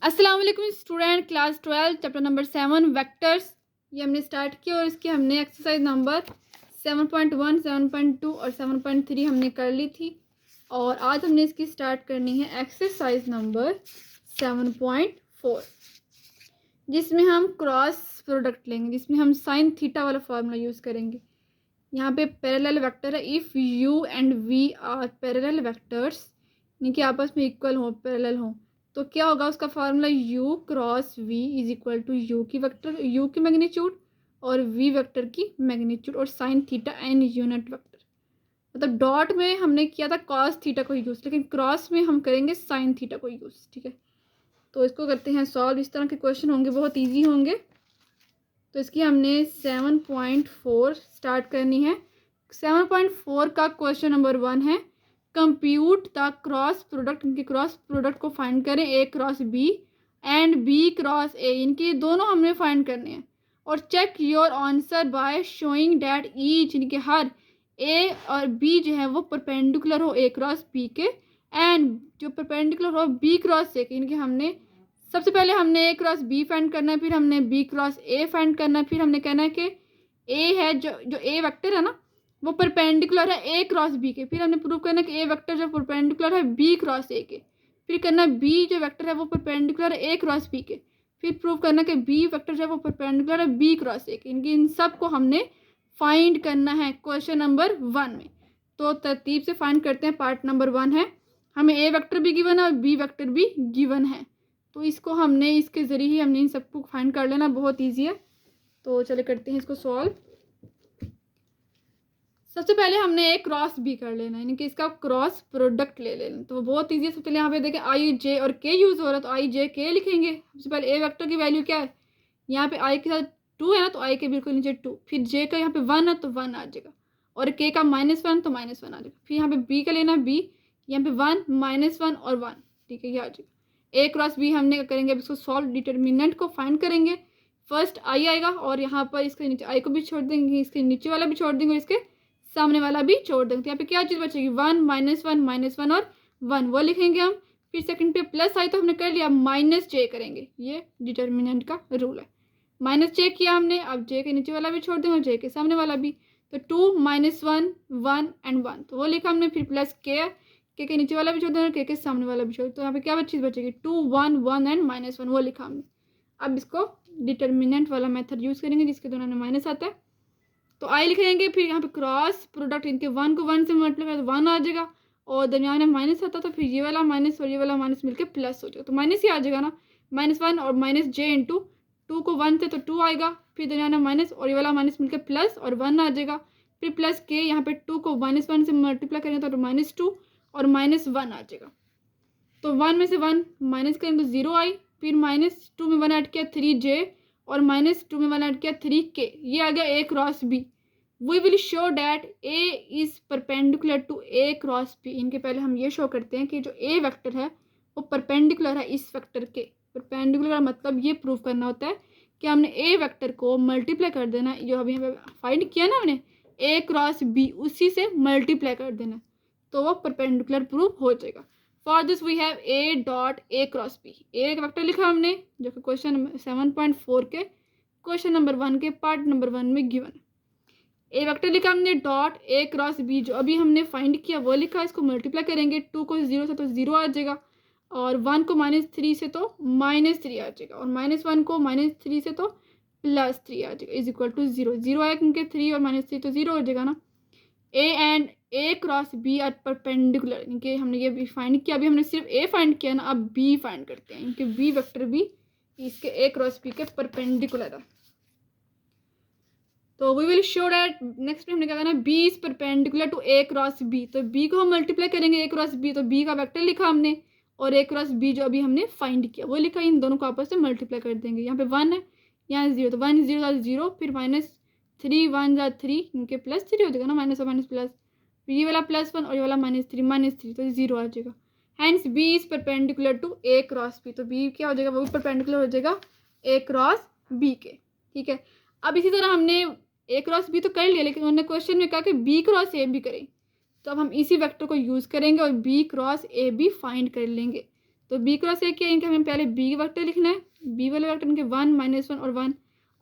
अस्सलाम वालेकुम student, class 12 chapter number 7 vectors ये हमने स्टार्ट किया और इसके हमने एक्सरसाइज नंबर 7.1, 7.2 और 7.3 हमने कर ली थी। और आज हमने इसकी स्टार्ट करनी है एक्सरसाइज नंबर 7.4, जिसमें हम क्रॉस प्रोडक्ट लेंगे, जिसमें हम साइन थीटा वाला फार्मूला यूज़ करेंगे। यहाँ पे पैरेलल वेक्टर है। If u and v are parallel vectors, यानी कि आपस में इक्वल हो, पैरेलल हो, तो क्या होगा उसका formula u cross v is equal to u की वेक्टर, u की मैग्नीट्यूड और v वेक्टर की मैग्नीट्यूड और sine theta n unit vector. मतलब डॉट में हमने किया था कॉस थीटा को यूज़, लेकिन क्रॉस में हम करेंगे साइन थीटा को यूज़। ठीक है, तो इसको करते हैं सॉल्व। इस तरह के क्वेश्चन होंगे, बहुत ईजी होंगे। तो इसकी हमने 7.4 स्टार्ट करनी है। 7.4 का क्वेश्चन नंबर 1 है, कंप्यूट द क्रॉस प्रोडक्ट। इनके क्रॉस प्रोडक्ट को फाइंड करें, A cross B and B cross A, इनके दोनों हमने फाइंड करने हैं। और check your answer by showing that each, इनके हर ए और बी जो है वो परपेंडिकुलर हो ए क्रॉस बी के, एंड जो परपेंडिकुलर हो बी क्रॉस ए के। इनके हमने सबसे पहले हमने ए क्रॉस बी फाइंड करना है, फिर हमने बी क्रॉस ए फाइंड करना है, फिर हमने कहना है कि ए है जो ए वेक्टर है ना वो परपेंडिकुलर है ए क्रॉस बी के, फिर हमने प्रूव करना है कि ए वेक्टर जो परपेंडिकुलर है बी क्रॉस ए के, फिर करना है बी जो वेक्टर है वो परपेंडिकुलर है ए क्रॉस बी के, फिर प्रूव करना है कि बी वेक्टर जो है वो परपेंडिकुलर है बी क्रॉस ए के। इन सब को हमने फाइंड करना है क्वेश्चन नंबर 1 में। तो तरतीब से फाइंड करते हैं। पार्ट नंबर 1 है, हमें ए वेक्टर भी गिवन है और बी वेक्टर भी गिवन है, तो इसको हमने इसके ज़रिए ही हमने इन सबको फाइंड कर लेना, बहुत ईजी है। तो चले करते हैं इसको सॉल्व। सबसे पहले हमने ए क्रॉस बी कर लेना है, यानी कि इसका क्रॉस प्रोडक्ट ले लेना, तो बहुत ईजी है। सबसे पहले यहाँ पे देखें आई जे और के यूज़ हो रहा है, तो आई जे के लिखेंगे। सबसे पहले ए वेक्टर की वैल्यू क्या है, यहाँ पे आई के साथ 2 है ना, तो आई के बिल्कुल नीचे 2, फिर जे का यहाँ पे 1 है तो 1 आ जाएगा, और के का -1 तो -1 आ जाएगा। फिर यहाँ पे बी का लेना है, बी यहाँ पे 1 -1 और 1, ठीक है, ये आ जाएगा। ए क्रॉस बी हमने करेंगे, अब इसको सॉल्व, डिटर्मिनेंट को फाइंड करेंगे। फर्स्ट आई आएगा और यहाँ पर इसके नीचे आई को भी छोड़ देंगे, इसके नीचे वाला भी छोड़ देंगे और इसके सामने वाला भी छोड़ देंगे। तो यहाँ पे क्या चीज़ बचेगी, 1 -1 और 1, वो लिखेंगे हम। फिर सेकंड पे प्लस आई तो हमने कर लिया, माइनस जे करेंगे, ये डिटर्मिनेंट का रूल है। माइनस जे किया हमने, अब जे के नीचे वाला भी छोड़ देंगे और जे के सामने वाला भी, तो 2 -1 1 एंड 1, तो वो लिखा हमने। फिर प्लस के नीचे वाला भी छोड़ देंगे, के सामने वाला भी छोड़, तो यहाँ पे क्या चीज़ बचेगी, 2 1 1 एंड -1, वो लिखा हमने। अब इसको डिटर्मिनेंट वाला मेथड यूज़ करेंगे जिसके दोनों में माइनस आता है, तो आई लिखेंगे। फिर यहाँ पे क्रॉस प्रोडक्ट, इनके 1 को 1 से मल्टीप्लाई तो 1 आ जाएगा, और दरमियान में माइनस आता तो फिर ये वाला माइनस और ये वाला माइनस मिलकर प्लस हो जाएगा, तो माइनस ही आ जाएगा ना, -1 और माइनस जे इंटू 2 को 1 से तो 2 आएगा, फिर दरमियान में माइनस और ये वाला माइनस मिलकर प्लस और 1 आ जाएगा, फिर प्लस के यहाँ पे 2 को -1 से मल्टीप्लाई करेंगे तो -2 और -1 आ जाएगा। तो 1 में से 1 माइनस करेंगे तो 0 आई, फिर -2 में 1 ऐड किया 3 जे, और -2 में 1 ऐड किया 3 के, ये आ गया A cross B. We will show that A is perpendicular to A cross B. इनके पहले हम ये शो करते हैं कि जो ए वेक्टर है वो परपेंडिकुलर है इस वेक्टर के। परपेंडिकुलर का मतलब ये प्रूव करना होता है कि हमने ए वेक्टर को मल्टीप्लाई कर देना है, जो अभी हमें फाइंड किया ना हमने ए क्रॉस बी, उसी से मल्टीप्लाई कर देना, तो वो परपेंडिकुलर प्रूव हो जाएगा। For this we have a dot A cross B, A vector लिखा हमने जो कि क्वेश्चन 7.4 के क्वेश्चन नंबर 1 के पार्ट नंबर 1 में गिवन है। ए वेक्टर लिखा हमने डॉट ए क्रॉस बी, जो अभी हमने फाइंड किया वो लिखा, इसको मल्टीप्लाई करेंगे, 2 को 0 से तो 0 आ जाएगा, और 1 को -3 से तो -3 आ जाएगा, और -1 को -3 से तो +3 आ जाएगा, इज इक्वल टू 0। 0 आया क्योंकि 3 और -3 तो 0 हो जाएगा ना। A and a cross b are perpendicular, इनके हमने ये भी फाइंड किया, अभी हमने सिर्फ ए फाइंड किया ना, अब बी फाइंड करते हैं। इनके बी वेक्टर भी इसके ए क्रॉस बी के परपेंडिकुलर है, तो we will show that, next में हमने क्या करना है, b is perpendicular to A cross B, तो बी को हम मल्टीप्लाई करेंगे ए क्रॉस बी, तो बी का वेक्टर लिखा हमने, और ए क्रॉस बी जो अभी हमने फाइंड किया वो लिखा, इन दोनों को आपस में मल्टीप्लाई कर देंगे। यहाँ पे 1 है, यहाँ 0, तो 1 0 0, फिर -3 1 3, इनके +3 हो जाएगा ना, माइनस और माइनस प्लस, ये वाला +1 और ये वाला -3 तो 0 आ जाएगा। Hence b is perpendicular to A cross B, तो बी क्या हो जाएगा, वो भी परपेंडिकुलर हो जाएगा ए क्रॉस बी के। ठीक है, अब इसी तरह हमने ए क्रॉस बी तो कर लिया, लेकिन उन्होंने क्वेश्चन में कहा कि बी क्रॉस ए भी करें, तो अब हम इसी वेक्टर को यूज़ करेंगे और बी क्रॉस ए भी फाइंड कर लेंगे। तो बी क्रॉस ए क्या है, इनका हमें पहले बी वेक्टर लिखना है, बी वाला वेक्टर इनके 1 -1 और 1,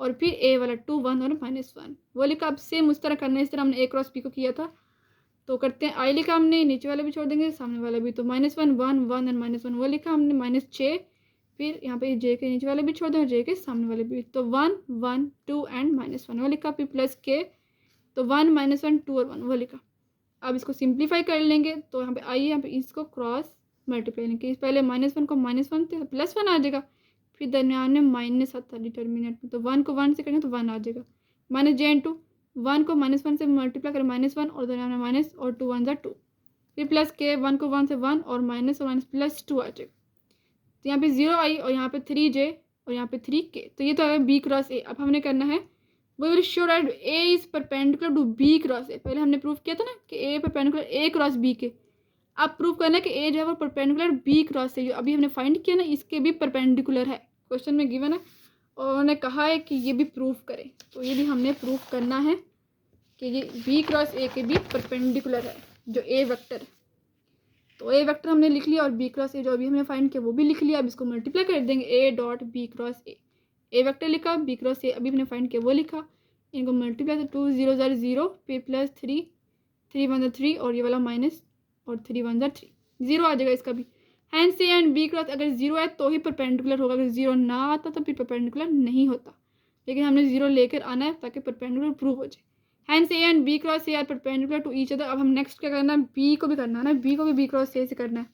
और फिर ए वाला 2 1 और -1 वो लिखा। अब सेम उस तरह करना है, इस तरह हमने ए क्रॉस बी को किया था। तो करते हैं, आई लिखा हमने, नीचे वाला भी छोड़ देंगे, सामने वाला भी, तो -1 1 1 और -1 वो लिखा हमने, -6, फिर यहाँ पे जे के नीचे वाले भी छोड़ देंगे, जे के सामने वाले भी, तो 1 1 2 एंड -1 वो लिखा, फिर प्लस के, तो 1 -1 2 और 1 वो लिखा। अब इसको सिंप्लीफाई कर लेंगे, तो यहाँ पे आई, यहाँ पे इसको क्रॉस मल्टीप्लाई लेंगे, पहले -1 को -1 थे तो +1 आ जाएगा, फिर दरमियान में माइनस आता है डिटर्मिनेंट में, तो 1 को 1 से करेंगे तो 1 आ जाएगा, माइनस जे इंटू 1 को -1 से मल्टीप्लाई करें -1 और दरमियान में माइनस, और 2 1 2, फिर प्लस के 1 को 1 से 1 और माइनस +2 आ जाएगा। तो यहाँ पे 0 आई और यहाँ पे 3 जे और यहाँ पे 3 के, तो ये तो है बी क्रॉस ए। अब हमने करना है, we will show that A is perpendicular to B cross ए। पहले हमने प्रूफ किया था ना कि a perpendicular a cross B के। अब प्रूफ करना है कि ए जो है वो परपेंडिकुलर बी क्रॉस ए, जो अभी हमने फाइंड किया ना, इसके भी परपेंडिकुलर है, क्वेश्चन में गिवन है और उन्होंने कहा है कि ये भी प्रूफ करें, तो ये भी हमने प्रूफ करना है कि ये बी क्रॉस ए के भी परपेंडिकुलर है, जो ए वेक्टर है। तो ए वेक्टर हमने लिख लिया और बी क्रॉस ए जो अभी हमने फाइंड किया वो भी लिख लिया। अब इसको मल्टीप्लाई कर देंगे, ए dot B cross a vector लिखा, बी क्रॉस ए अभी हमने फाइंड किया वो लिखा, इनको मल्टीप्लाई, तो 2 0 0 फिर प्लस 3 3 1 3 और ये वाला माइनस और 3 1 3 0 आ जाएगा इसका भी। Hence a and B cross अगर 0 है तो ही परपेंडिकुलर होगा, अगर 0 ना आता तो फिर परपेंडिकुलर नहीं होता, लेकिन हमने 0 लेकर आना है ताकि परपेंडिकुलर प्रूव हो जाए। Hence a and B cross a are perpendicular to each other. अब हम नेक्स्ट क्या करना है, बी को भी करना है ना, बी को भी बी क्रॉस ए से करना है।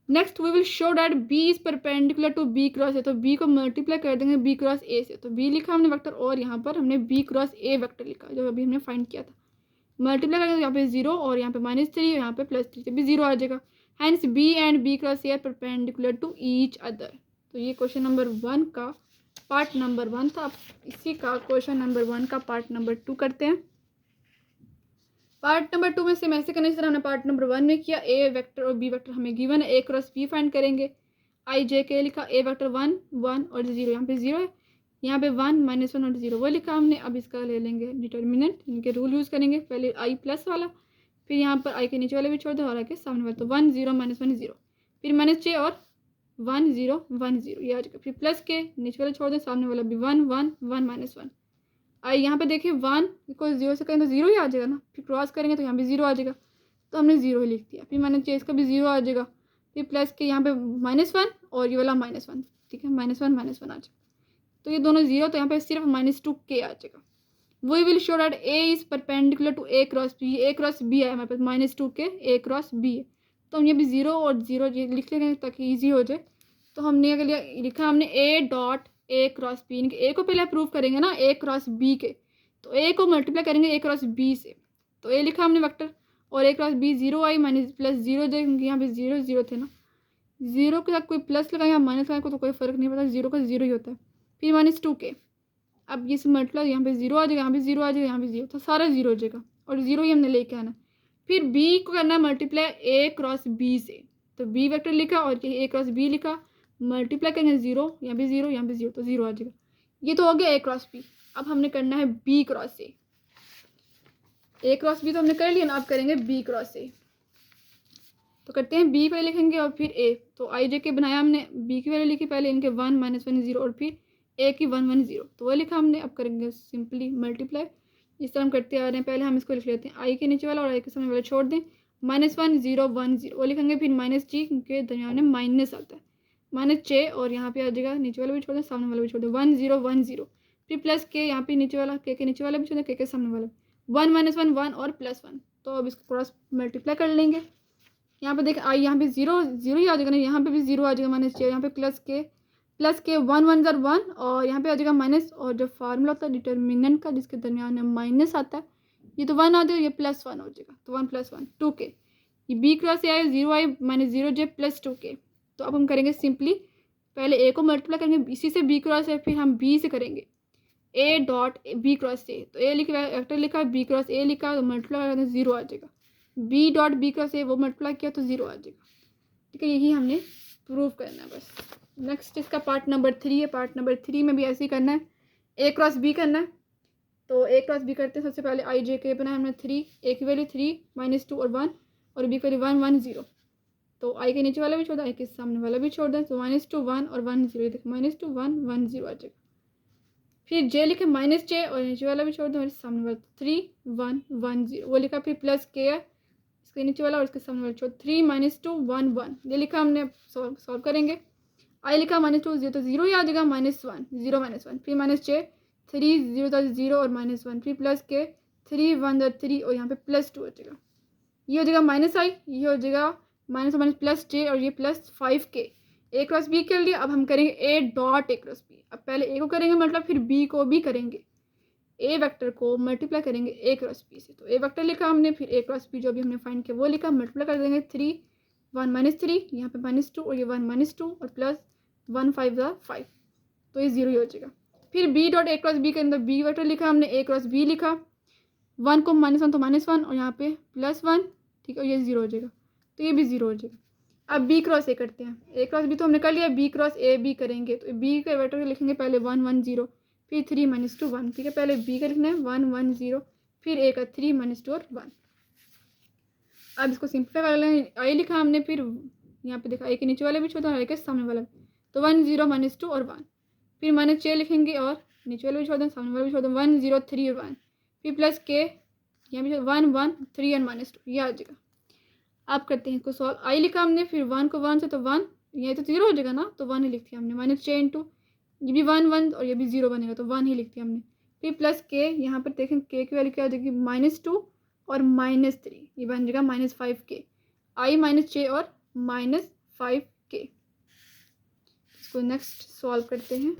Next we will show that b is perpendicular to B cross ए, तो बी को मल्टीप्लाई कर देंगे बी क्रॉस ए से, तो बी लिखा हमने वेक्टर और यहाँ पर हमने बी क्रॉस ए वेक्टर लिखा जो अभी हमने फाइंड किया था। मल्टीप्लाई करेंगे तो यहाँ पे 0 और यहाँ पे -3 और यहाँ पे +3 से भी 0 आ जाएगा। Hence b and B cross a are perpendicular to each other. तो ये क्वेश्चन नंबर 1 का पार्ट नंबर 1 था। अब इसी का क्वेश्चन नंबर 1 का पार्ट नंबर 2 करते हैं। पार्ट नंबर 2 में से ऐसे करने, जिस तरह हमने पार्ट नंबर 1 में किया, ए वेक्टर और बी वेक्टर हमें गिवन है, ए क्रॉस बी फाइंड करेंगे, आई जे के लिखा, ए वेक्टर 1 1 और 0, यहाँ पे 0 है, यहाँ पे 1 -1 और 0 वो लिखा हमने। अब इसका ले लेंगे डिटर्मिनेंट, इनके रूल यूज़ करेंगे, पहले आई प्लस वाला, फिर यहाँ पर आई के नीचे वाले भी छोड़ दो और आई के सामने वाले, तो 1 0 -1 0, फिर -6 और 1 0 1 0 ये आ जाएगा, फिर प्लस के नीचे वाले छोड़ दें, सामने वाला भी 1 1 1 -1। आई यहाँ पे देखिए 1 को 0 से करें तो 0 ही आ जाएगा ना, फिर क्रॉस करेंगे तो यहाँ पे 0 आ जाएगा, तो हमने 0 ही लिख दिया, फिर -6 इसका भी 0 आ जाएगा, फिर प्लस के यहाँ पे -1 और ये वाला -1, ठीक है, -1 -1 आ जाएगा, तो ये दोनों 0, तो यहाँ पे सिर्फ -2 के आ जाएगा। We will show that A is perpendicular to A cross B, A cross B है हमारे पास -2 के, ए क्रॉस बी है, तो हम ये भी 0 और 0 ये लिख लेंगे ताकि ईजी हो जाए। तो हमने अगर लिखा हमने A dot A cross B, A को पहले प्रूव करेंगे ना ए क्रॉस बी के, तो ए को मल्टीप्लाई करेंगे ए क्रॉस बी से, तो ए लिखा हमने वेक्टर और ए क्रॉस बी 0 आई -+0 जाए, क्योंकि यहाँ पे 0 0 थे ना, 0 के साथ कोई प्लस लगाए या माइनस लगाए को तो कोई फ़र्क नहीं पड़ता, 0 का 0 ही होता है, फिर -2 के। अब ये मल्टीप्लाई, यहाँ पे 0 आ जाएगा, यहाँ पे 0 आ जाएगा, यहाँ पे 0, तो सारा 0 हो जाएगा और 0 ही हमने लेके आना। फिर बी को करना है मल्टीप्लाई ए क्रॉस बी से, तो बी वेक्टर लिखा और ए क्रॉस बी लिखा, मल्टीप्लाई करेंगे 0, यहाँ पे 0 यहाँ पे 0, तो 0 आ जाएगा। ये तो हो गया ए क्रॉस बी। अब हमने करना है B cross A cross B तो हमने कर लिया ना, अब करेंगे बी क्रॉस ए। तो करते हैं, बी पहले लिखेंगे और फिर ए, तो आई जे के बनाया हमने, बी की वैल्यू लिखी पहले, इनके 1 -1 0 और फिर ए की 1 1 0, तो वो लिखा हमने। अब करेंगे सिंपली मल्टीप्लाई, इस तरह हम करते आ रहे हैं। पहले हम इसको लिख लेते हैं, आई के नीचे वाला और आई के सामने वाला छोड़ दें, -1 0 1 0 वो लिखेंगे, फिर -g के दरमियान में माइनस आता है, -6 और यहाँ पे आ जाएगा, नीचे वाला भी छोड़ दें, सामने वाला भी छोड़ दें, 1 0 1 0, फिर प्लस के यहाँ पे नीचे वाला, के नीचे वाला भी छोड़ दें, के सामने वाला 1 -1 1 और +1। तो अब इसको क्रॉस मल्टीप्लाई कर लेंगे। यहाँ पे देखें आई, यहाँ पे 0 0 ही आ जाएगा ना, यहाँ पे भी 0 आ जाएगा, -6, यहाँ पे प्लस के 1 1 1 और यहाँ पे आ जाएगा माइनस, और जो फार्मूला होता है डिटर्मिनेंट का जिसके दरमियान में माइनस आता है, ये तो 1 आ जाएगा, ये +1 हो जाएगा, तो 1 + 1 2 के, ये बी क्रॉस ए आई 0 आई -0 जे +2 के। तो अब हम करेंगे सिंपली, पहले ए को मल्टीप्लाई करेंगे इसी से बी क्रॉस है, फिर हम बी से करेंगे ए डॉट बी क्रॉस ए, तो ए लिखा वेक्टर लिखा, बी क्रॉस ए लिखा, तो मल्टीप्लाई करेंगे 0 आ जाएगा, B dot B cross A वो मल्टीप्लाई किया तो 0 आ जाएगा, ठीक है। यही हमने प्रूव करना है बस। नेक्स्ट इसका पार्ट नंबर 3 है। पार्ट नंबर 3 में भी ऐसे ही करना है, ए क्रॉस बी करना है। तो ए क्रॉस बी करते हैं, सबसे पहले आई जे के बनाया हमने 3, ए की वैल्यू 3 -2 और 1 और बी की वैल्यू 1 1 0, तो आई के नीचे वाला भी छोड़ दें, आई के सामने वाला भी छोड़ दें, तो -1 और 1 0, देखो -1 1 0 आ जाएगा। फिर जे लिखे -j और नीचे वाला भी छोड़ दें और सामने वाला 3 1 1 0 वो लिखा। फिर प्लस के है इसके नीचे वाला और इसके सामने वाला छोड़ 3 -2 1 1 ये लिखा हमने। सॉल्व करेंगे। आई लिखा -2 0 तो 0 ही आ जाएगा, -1 0 -1, फिर -j 3 0 था 0 और -1, फिर प्लस के 3 1 3 और यहाँ पे +2 हो जाएगा। ये हो जाएगा -i, ये हो जाएगा -+j और ये +5k। ए क्रॉस बी कर लिया। अब हम करेंगे A dot A cross B. अब पहले ए को करेंगे मल्टीप्लाई, फिर बी को भी करेंगे। ए वेक्टर को मल्टीप्लाई करेंगे ए क्रॉस बी से, तो ए वेक्टर लिखा हमने, फिर ए क्रॉस बी जो भी हमने फाइंड किया वो लिखा, मल्टीप्लाई कर देंगे 3 1 -3 यहाँ पे -2 और ये 1 -2 और प्लस 1 5 5, तो ये 0 ही हो जाएगा। फिर बी डॉट ए क्रॉस बी के अंदर बी वेक्टर लिखा हमने, ए क्रॉस बी लिखा, 1 को -1 तो -1 और यहाँ पे +1, ठीक है, और ये 0 हो जाएगा, तो ये भी 0 हो जाएगा। अब बी क्रॉस ए करते हैं। ए क्रॉस बी तो हमने कर लिया, बी क्रॉस ए बी करेंगे, तो बी के वेक्टर लिखेंगे पहले 1 1 0, फिर 3 -2 1, ठीक है, पहले बी का लिखना है 1 1 0, फिर ए का 3 -2 और 1। अब इसको सिंपलीफाई कर लेंगे। आई लिखा हमने, फिर यहाँ पे देखा ए के नीचे वाले भी छोड़ और ए के सामने वाला भी, तो 1 0 -2 और 1, फिर -j लिखेंगे और नीचे वाले भी छोड़ दें, सामने वाले भी छोड़ दें, 1 0 3 और 1, फिर प्लस के यहाँ भी 1 1 3 और -2, ये आ जाएगा। अब करते हैं इसको सॉल्व। आई लिखा हमने, फिर 1 को 1 से तो 1, ये तो 0 हो जाएगा ना, तो 1 ही लिख दिया हमने, -j इंटू ये भी 1 1 और ये भी 0 बनेगा, तो 1 ही लिख दिया हमने। फिर प्लस के यहाँ पर देखें के की वैल्यू क्या हो जाएगी, -2 और -3, ये बन जाएगा -5k। आई -j और -5k। इसको नेक्स्ट सॉल्व करते हैं।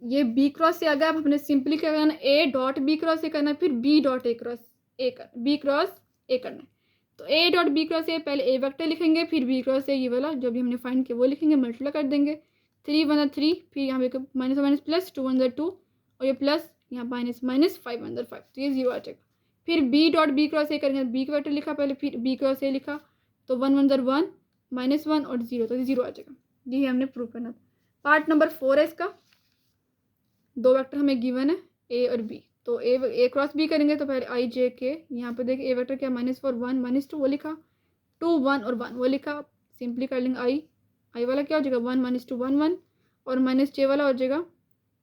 ये बी क्रॉस से अगर आप अपने सिंपली क्या करना है, A dot B cross A करना है, फिर B dot A cross A कर बी क्रॉस ए करना है। तो ए डॉट बी क्रॉस ए, पहले ए वेक्टर लिखेंगे, फिर बी क्रॉस ए ये वाला जो भी हमने फाइंड किया वो लिखेंगे, मल्टीप्लाई कर देंगे 3 1 3, फिर यहाँ पे माइनस प्लस 2 1 2 और ये प्लस यहाँ -5 1 5, तो ये 0 आ जाएगा। फिर B dot B cross A करेंगे, बी का वेक्टर लिखा पहले, फिर बी क्रॉस ए लिखा, तो 1 1 1 -1 और 0, तो 0 आ जाएगा। ये हमने प्रूव करना था। पार्ट नंबर 4 है इसका। दो वेक्टर हमें गिवन है ए और बी, तो ए क्रॉस बी करेंगे, तो पहले आई जे के यहाँ पे देखिए ए वेक्टर क्या -4 1 -2 वो लिखा, 2 1 और 1 वो लिखा, सिंपली कर लेंगे। आई वाला क्या हो जाएगा 1 -2 1 1 और -j वाला हो जाएगा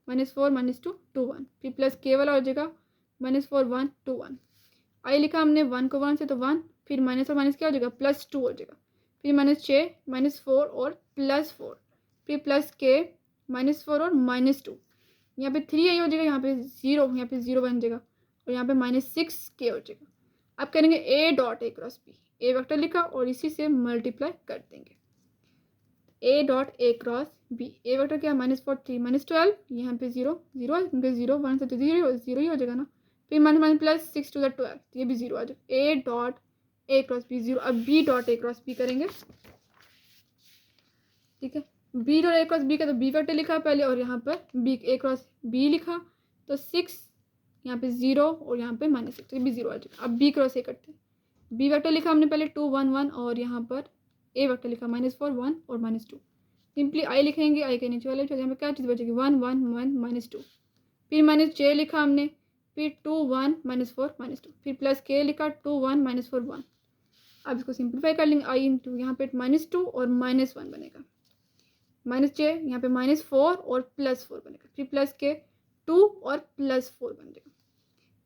-4 -2 2 1, फिर प्लस के वाला हो जाएगा -4 1 2 1। आई लिखा हमने 1 को 1 से तो 1, फिर माइनस और माइनस क्या हो जाएगा +2 हो जाएगा, फिर -j -4 और +4, फिर प्लस के -4 और -2, यहाँ पे 3 आई हो जाएगा, यहाँ पे 0, यहाँ पे 0 बन जाएगा और यहाँ पे -6k हो जाएगा। अब करेंगे A dot A cross B, A vector लिखा और इसी से मल्टीप्लाई कर देंगे। ए डॉट ए क्रॉस बी, ए वेक्टर क्या -4 3 -12, यहाँ पे 0 0 क्योंकि 0 1 से तो 0 ही हो जाएगा ना, फिर -+6 to the 12, ये भी 0 आ जाएगा। A dot A cross B 0। अब बी डॉट ए क्रॉस बी करेंगे, ठीक है, बी डॉट ए क्रॉस बी का तो बी वेक्टर लिखा पहले और यहाँ पर बी ए क्रॉस बी लिखा, तो 6 यहाँ पे 0 और यहाँ पे -6, तो ये भी 0 आ जाएगा। अब बी क्रॉस ए करते हैं। बी वेक्टर लिखा हमने पहले 2 1 1 और यहाँ पर ए वेक्टर लिखा -4 1 और -2, सिंपली आई लिखेंगे, आई के नीचे वाले यहाँ पे क्या चीज़ बचेगी 1 1 1 -2, फिर -j लिखा हमने, फिर 2 1 -4 -2, फिर प्लस के लिखा 2 1 -4 1। अब इसको सिंप्लीफाई कर लेंगे, आई इंटू यहाँ पे -2 और -1 बनेगा, -j यहाँ पे -4 और +4 बनेगा, फिर प्लस के 2 और +4 बन जाएगा।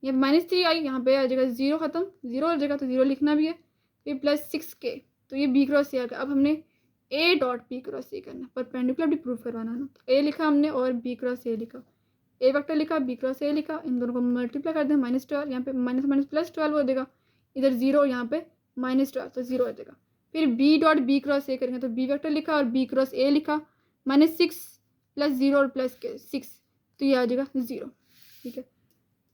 यहाँ -3 आई, यहाँ पे आ जाएगा 0 खत्म, 0 हो जाएगा तो 0 लिखना भी है, फिर +6k, तो ये बी क्रॉस ए आ गया। अब हमने A dot B cross A करना, परपेंडिकुलर भी प्रूव करवाना ना, तो ए लिखा हमने और बी क्रॉस ए लिखा, ए वेक्टर लिखा बी क्रॉस ए लिखा, इन दोनों को मल्टीप्लाई कर दें, -12 यहाँ पे -+12 हो जाएगा, इधर 0 यहाँ पे -12 तो 0 हो जाएगा। फिर B dot B cross A करेंगे, तो बी वेक्टर लिखा और बी क्रॉस ए लिखा, -6 + 0 और प्लस के 6, तो ये आ जाएगा 0, ठीक है।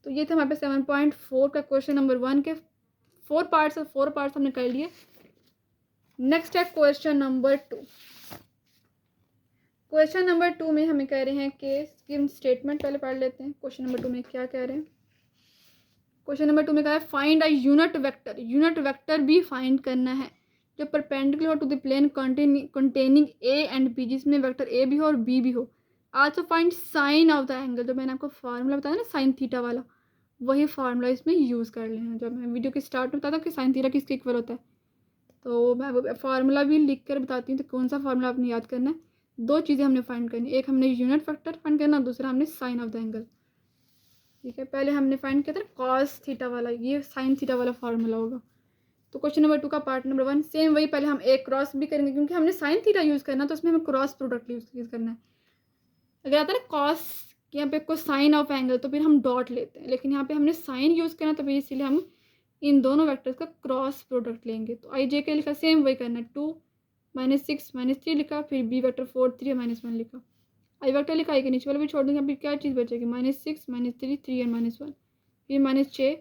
तो ये था हमारे पास 7.4 का क्वेश्चन नंबर 1 के 4 पार्ट्स हमने कर लिए। नेक्स्ट है क्वेश्चन नंबर 2। क्वेश्चन नंबर 2 में हमें कह रहे हैं कि स्टेटमेंट पहले पढ़ लेते हैं। क्वेश्चन नंबर 2 में क्या कह रहे हैं, क्वेश्चन नंबर 2 में कहा है find a unit vector, unit vector भी फाइंड करना है जो perpendicular to the plane containing A and B, जिसमें वेक्टर ए भी हो और बी भी हो। Also find sine of the angle, जो मैंने आपको फार्मूला बताया ना साइन थीटा वाला, वही फार्मूला इसमें यूज़ कर लेना। जब मैं वीडियो के स्टार्ट में बताता कि साइन थीटा किसके इक्वल होता है, तो मैं वो फार्मूला भी लिख कर बताती हूँ। तो कौन सा फार्मूला आपने याद करना है, दो चीज़ें हमने फाइंड करनी, एक हमने यूनिट वेक्टर फाइंड करना, दूसरा हमने साइन ऑफ द एंगल। ठीक है, पहले हमने फाइंड किया था कॉस थीटा वाला, ये साइन थीटा वाला फार्मूला होगा। तो क्वेश्चन नंबर 2 का पार्ट नंबर 1 सेम वही, पहले हम एक क्रॉस भी करेंगे क्योंकि हमने साइन थीटा यूज़ करना, तो उसमें हमें क्रॉस प्रोडक्ट यूज़ करना है। अगर आता है ना कॉस यहाँ पे कोई साइन ऑफ एंगल, तो फिर हम डॉट लेते हैं, लेकिन यहाँ पे हमने साइन यूज़ करना, तो फिर इसीलिए हम इन दोनों वेक्टर्स का क्रॉस प्रोडक्ट लेंगे। तो आई जे के लिखा सेम वही करना है, 2 -6 -3 लिखा, फिर बी वेक्टर 4 3 -1 लिखा। आई वेक्टर लिखा, आई के नीचे वाला भी छोड़ देंगे, फिर क्या चीज़ बचेगी, -6 -3 3 और -1, फिर -6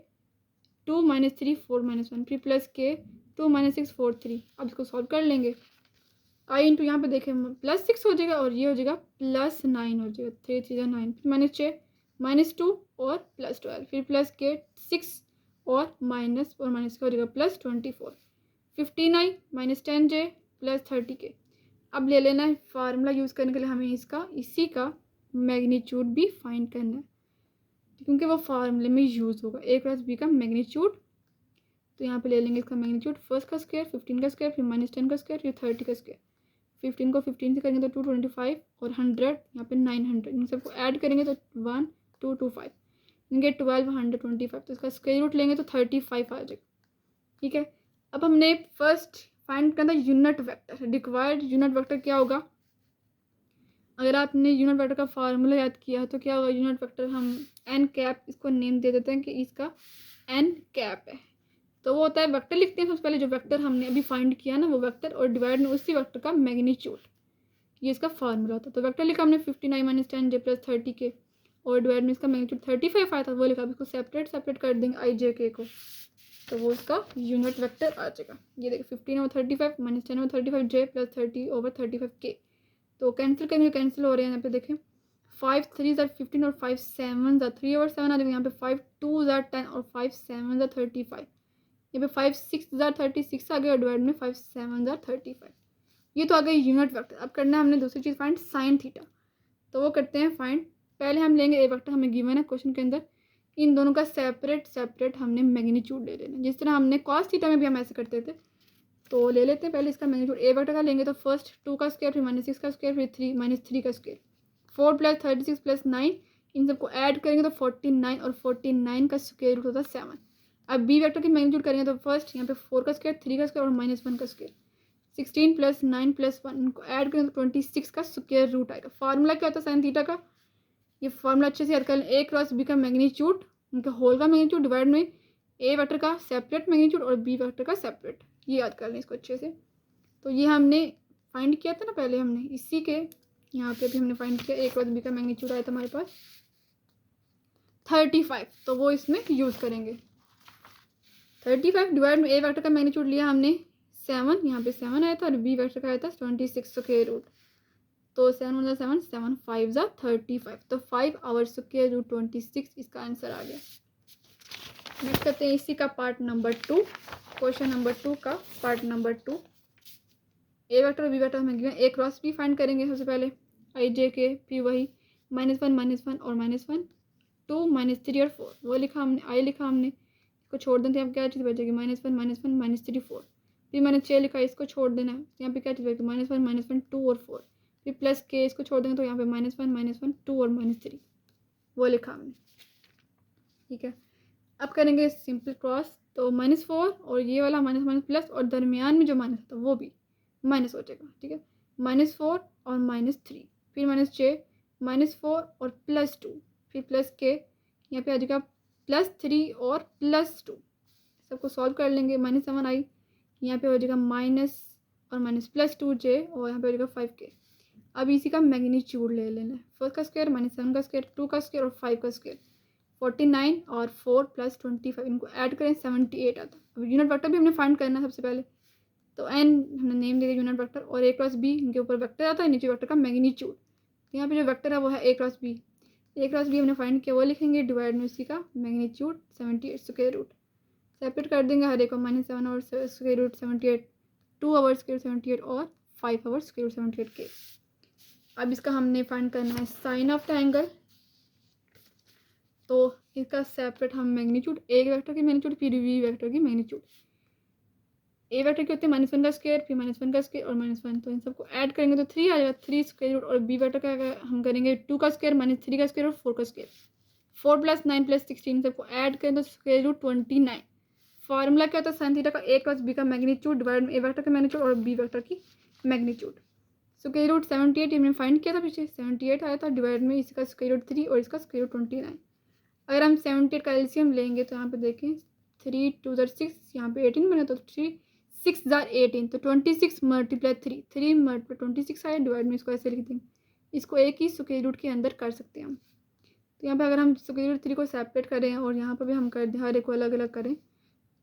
2 -3 4 -1, फिर प्लस के 2 -6 4 3। अब इसको सॉल्व कर लेंगे। आई इंटू यहाँ पे देखें +6 हो जाएगा और ये हो जाएगा +9 हो जाएगा, 3 3 9, फिर -6 -2 और +12, फिर प्लस के 6 और माइनस और माइनस का हो जाएगा +24, 59 -10 जे +30 के। अब ले लेना है फार्मूला यूज़ करने के लिए हमें इसी का मैग्नीट्यूड भी फाइंड करना है, क्योंकि वो फार्मूले में यूज़ होगा a क्रॉस b का मैग्नीट्यूड। तो यहाँ पे ले लेंगे इसका मैग्नीट्यूड, फर्स्ट का स्क्वायर 15 का स्क्वायर, फिर -10 का स्क्वायर, फिर 30 का स्क्वायर। 15 को 15 से करेंगे तो 225 और 100 यहाँ पे 900, इन सबको ऐड करेंगे तो 1225, इनके 1225, तो इसका स्क्वायर रूट लेंगे तो 35 आ जाएगा। ठीक है, अब हमने फर्स्ट फाइंड करना unit vector. Required unit vector क्या होगा, अगर आपने यूनिट वेक्टर का फार्मूला याद किया है तो क्या होगा, यूनिट वेक्टर हम एन कैप इसको नेम दे देते हैं कि इसका एन कैप है। तो वो होता है, वेक्टर लिखते हैं सबसे पहले, जो वेक्टर हमने अभी फाइंड किया ना वो वेक्टर, और डिवाइड में उसी वेक्टर का मैग्नीट्यूड, ये इसका फार्मूला होता है। तो वेक्टर लिखा हमने 59 -10 जे +30 के, और डिवाइड में इसका मैग्नीट्यूड 35 आया था, वो लिखा। अब इसको सेपरेट कर देंगे आई जे के को, तो वो इसका यूनिट वेक्टर आ जाएगा। ये देखिए 15/35 -10/35 जे +30/35 के, तो कैंसिल करेंगे, कैंसिल हो रहे हैं यहाँ पे देखें, 5 3 are 15 और 5 7 are 3/7 आ जाएगा। यहाँ पे 5 2 are 10 और 5 7 are 35, यहाँ पे 5 6 are 36 आ गया, और डिवाइड में 5 7 are 35। ये तो आ गई यूनिट वेक्टर। अब करना है हमने दूसरी चीज़ फाइंड, साइन थीटा। तो वो करते हैं फाइंड, पहले हम लेंगे ए वेक्टर हमें गिवन है क्वेश्चन के अंदर, इन दोनों का सेपरेट हमने मैग्नीट्यूड ले लेना, जिस तरह हमने कॉस थीटा में भी हम ऐसे करते थे। तो ले लेते हैं पहले इसका मैग्नीट्यूड, ए वेक्टर का लेंगे तो फर्स्ट 2 का स्क्वायर, फिर -6 का स्क्वायर, फिर 3 -3 का स्क्वायर, 4 + 36 + 9, इन सबको ऐड करेंगे तो 49, और 49 का स्क्वायर रूट होता है 7। अब बी वेक्टर की मैग्नीट्यूड करेंगे तो फर्स्ट यहाँ पे 4 का स्क्वायर, 3 का स्क्वायर और -1 का स्क्वायर, 16 + 9 + 1, इनको ऐड करेंगे तो 26 का स्क्वायर रूट आएगा। फार्मूला क्या होता है साइन थीटा का, ये फार्मूला अच्छे से याद कर लें, ए क्रॉस बी का मैग्नीट्यूड, उनका होल का मैग्नीट्यूड डिवाइड में ए वेक्टर का सेपरेट मैग्नीट्यूड और बी वेक्टर का सेपरेट, ये याद कर लें इसको अच्छे से। तो ये हमने फाइंड किया था ना पहले, हमने इसी के यहाँ पे भी हमने फाइंड किया, ए क्रॉस बी का मैग्नीट्यूड आया था हमारे पास 35, तो वो इसमें यूज़ करेंगे। 35 डिवाइड में ए वेक्टर का मैग्नीट्यूड लिया हमने 7, यहाँ पे 7 आया था, और बी वेक्टर का आया था 26 स्क्वायर रूट, तो 7 × 7 7 5 = 35, तो 5 और स्क्वायर रूट 26 इसका आंसर आ गया। नेक्स्ट करते हैं इसी का पार्ट नंबर 2, क्वेश्चन नंबर 2 का पार्ट नंबर 2। ए वेक्टर और बी वेक्टर हमें गिवन, ए क्रॉस बी फाइंड करेंगे सबसे पहले, आई जे के, फिर वही -1 -1 और -1 2 -3 और 4, वो लिखा हमने, आई लिखा हमने, इसको छोड़ देते हैं। अब क्या चीज़ बचेगी, -1 -1 -3 4, फिर मैंने 6 लिखा, इसको छोड़ देना है, यहाँ पे क्या चीज़ बचेगी, -1 -1 2 और 4, फिर प्लस के, इसको छोड़ देंगे तो यहाँ पे -1 2 और -3, वो लिखा हमने। ठीक है, अब करेंगे सिंपल क्रॉस, तो -4 और ये वाला माइनस प्लस, और दरमियान में जो माइनस था वो भी माइनस हो जाएगा। ठीक है, -4 और -3, फिर -6 -4 और +2, फिर प्लस के, यहाँ पे आ जाएगा +3 और +2, सबको सॉल्व कर लेंगे, -7 आई, यहाँ पे हो जाएगा माइनस और माइनस +2 जे, और यहाँ पे हो जाएगा 5 के। अब इसी का मैग्नीट्यूड ले लेना है, फर्स्ट का स्क्वायर -7 का स्क्वायर, 2 का स्क्वायर और 5 का स्क्वायर, 49 और 4 + 25, इनको ऐड करें 78 आता। अब यूनिट वेक्टर भी हमने फाइंड करना है सबसे पहले, तो एन हमने नेम दे दिया यूनिट वेक्टर, और ए क्रॉस बी, इनके ऊपर वेक्टर आता है, नीचे वेक्टर का मैग्नीट्यूड। तो यहाँ पे जो वेक्टर है वो है ए cross B, A cross B हमने फाइंड किया, वो लिखेंगे डिवाइड में उसी का मैग्नीट्यूड 78 स्क्वायर रूट, सेपरेट कर देंगे हर एक को, -7 और स्क्वायर रूट 78, 2 और स्क्वायर 78 और 5 और स्क्वायर रूट 78 के। अब इसका हमने फाइंड करना है साइन ऑफ द एंगल, तो इसका सेपरेट हम मैग्नीट्यूड, ए वेक्टर की मैग्नीट्यूड फिर बी वेक्टर की मैग्नीट्यूड। ए वेक्टर के होते हैं -1 का स्क्वायर फिर -1 का स्क्वायर और -1, तो इन सबको ऐड करेंगे तो 3 आ जाएगा, 3 स्क्वायर रूट। और बी वेक्टर का हम करेंगे 2 का स्क्वायर -3 का स्क्वायर और 4 का स्क्वायर, 4 + 9 + 16 सबको ऐड करें तो स्क्वायर रूट 29। फार्मूला क्या होता है साइन थीटा का, ए क्रॉस बी का मैग्नीट्यूड डिवाइड में ए वेक्टर का मैग्नीट्यूड और बी वेक्टर की मैग्नीट्यूड। स्क्वायर रूट 78 हमने फाइंड किया था पीछे, 78 आया था, डिवाइड में इसका स्क्वायर रूट 3 और इसका स्क्वायर रूट 29। अगर हम 78 का एलसीएम लेंगे तो यहाँ पे देखें 3 2 6, यहाँ पे 18 बना तो 3 6 18, तो 26 × 3, 3 × 26 आया, डिवाइड में इसको ऐसे लिख देंगे, इसको एक ही स्क्वायर रूट के अंदर कर सकते हैं हम। तो यहाँ पे अगर हम स्क्वायर रूट 3 को सेपरेट करें और यहाँ पर भी हम कर दें, हर एक को अलग अलग करें,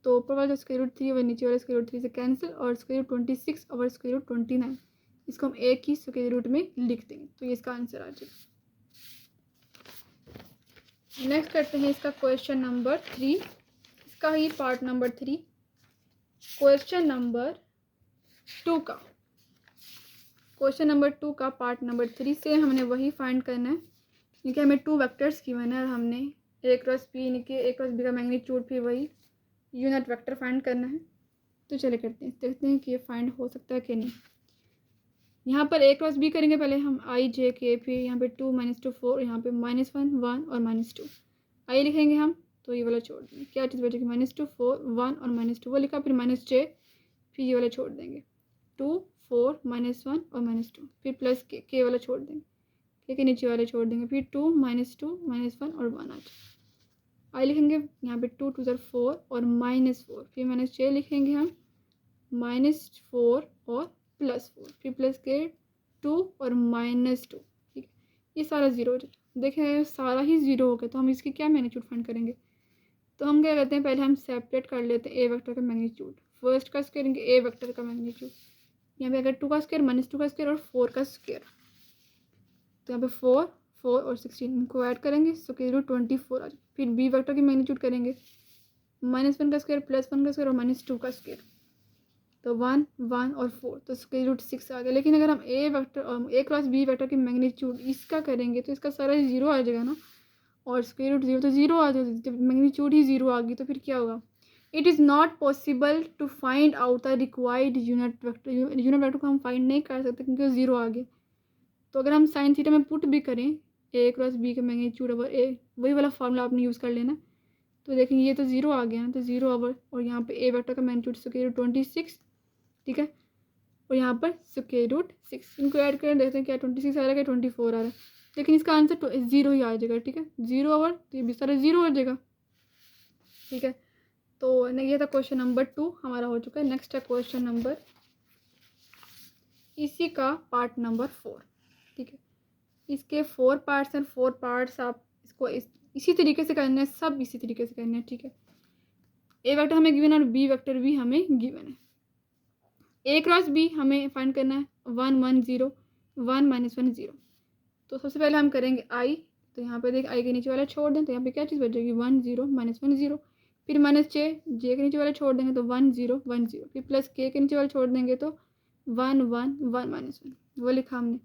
तो ऊपर वाला स्क्वायर रूट 3 और नीचे वाला स्क्वायर रूट 3 से कैंसिल, और स्क्वायर रूट 26 और स्क्वायर रूट 29 इसको हम एक ही स्क्वायर रूट में लिख देंगे, तो ये इसका आंसर आ जाएगा। नेक्स्ट करते हैं इसका क्वेश्चन नंबर 3, इसका ही पार्ट नंबर 3। क्वेश्चन नंबर 2 का, क्वेश्चन नंबर 2 का पार्ट नंबर 3 से हमने वही फाइंड करना है, क्योंकि हमें 2 वेक्टर्स गिवन है और हमने ए क्रॉस बी यानी कि ए क्रॉस बी का मैग्नीट्यूड फिर वही यूनिट वेक्टर फाइंड करना है। तो चले करते हैं, देखते हैं कि ये फाइंड हो सकता है कि नहीं। यहाँ पर ए क्रॉस बी करेंगे पहले हम, आई जे के, फिर यहाँ पे 2 -2 4, यहाँ पे -1 1 और -2 आई लिखेंगे हम, तो ये वाला छोड़ देंगे, क्या चीज़ बचेगी -2 4 1 और -2 वो लिखा, फिर -j, फिर ये वाला छोड़ देंगे 2 4 -1 और -2, फिर प्लस के वाला छोड़ देंगे, के नीचे वाले छोड़ देंगे, फिर 2 -2 -1 और 1 आ जाए। आई लिखेंगे यहाँ पे 2 2 4 और -4, फिर -j लिखेंगे हम -4 और +4, फिर प्लस के 2 और -2, ठीक है, ये सारा ज़ीरो हो जाएगा। देखें सारा ही ज़ीरो हो गया, तो हम इसकी क्या मैग्नीट्यूड फाइंड करेंगे। तो हम क्या करते हैं, पहले हम सेपरेट कर लेते हैं ए वेक्टर का मैग्नीट्यूड, फर्स्ट का स्क्वायर ए वेक्टर का मैग्नीट्यूड, यहाँ पे अगर 2 का स्क्वायर -2 का स्क्वायर और 4 का स्क्वायर, तो यहाँ पे 4 4 और 16 इनको ऐड करेंगे, स्क्वायर रूट 24 आ जाए। फिर बी वेक्टर की मैग्नीट्यूड करेंगे -1 का स्क्वायर +1 का स्क्वायर और -2 का स्क्वायर, तो 1 1 और 4, तो स्क्वायर रूट 6 आ गया। लेकिन अगर हम A vector A cross B vector की मैग्नीट्यूड इसका करेंगे तो इसका सारा ज़ीरो आ जाएगा ना, और स्क्वायर रूट 0 तो ज़ीरो आ जाएगा, जब मैग्नीट्यूड ही ज़ीरो आ गई तो फिर क्या होगा। It is not possible to find out the required unit vector, unit vector को हम फाइंड नहीं कर सकते क्योंकि ज़ीरो आ गया। तो अगर हम साइन थीटा में पुट भी करें ए क्रॉस बी का मैग्नीट्यूड ओवर ए, वही वाला फार्मूला आपने यूज़ कर लेना, तो देखेंगे ये तो ज़ीरो आ गया, तो ज़ीरो ओवर, और यहाँ पे ए वेक्टर का मैग्नीट्यूड स्क्वायर रूट 26, ठीक है, और यहाँ पर स्क्वायर रूट 6, इनको ऐड करें देखते हैं क्या 26 आ रहा है क्या 24 आ रहा है, लेकिन इसका आंसर ज़ीरो ही आ जाएगा, ठीक है, ज़ीरो ओवर, तो ये भी सारा ज़ीरो हो जाएगा, ठीक है। तो ये था क्वेश्चन नंबर 2 हमारा हो चुका है। नेक्स्ट है क्वेश्चन नंबर, इसी का पार्ट नंबर 4, ठीक है, इसके 4 पार्ट्स हैं, 4 पार्ट्स आप इसको इसी तरीके से करना है, सब इसी तरीके से करना है, ठीक है। ए वेक्टर हमें गिवन है और बी वेक्टर भी हमें गिवन है। ए क्रॉस बी हमें फाइंड करना है 1 1 0 1 -1 0, तो सबसे पहले हम करेंगे आई, तो यहाँ पे देख आई के नीचे वाला छोड़ दें, तो यहाँ पे क्या चीज़ बचेगी 1 0 -1 0, फिर -j के नीचे वाला छोड़ देंगे तो 1 0 1 0, फिर प्लस के नीचे वाला छोड़ देंगे तो 1 1 1 -1, वो लिखा हमने।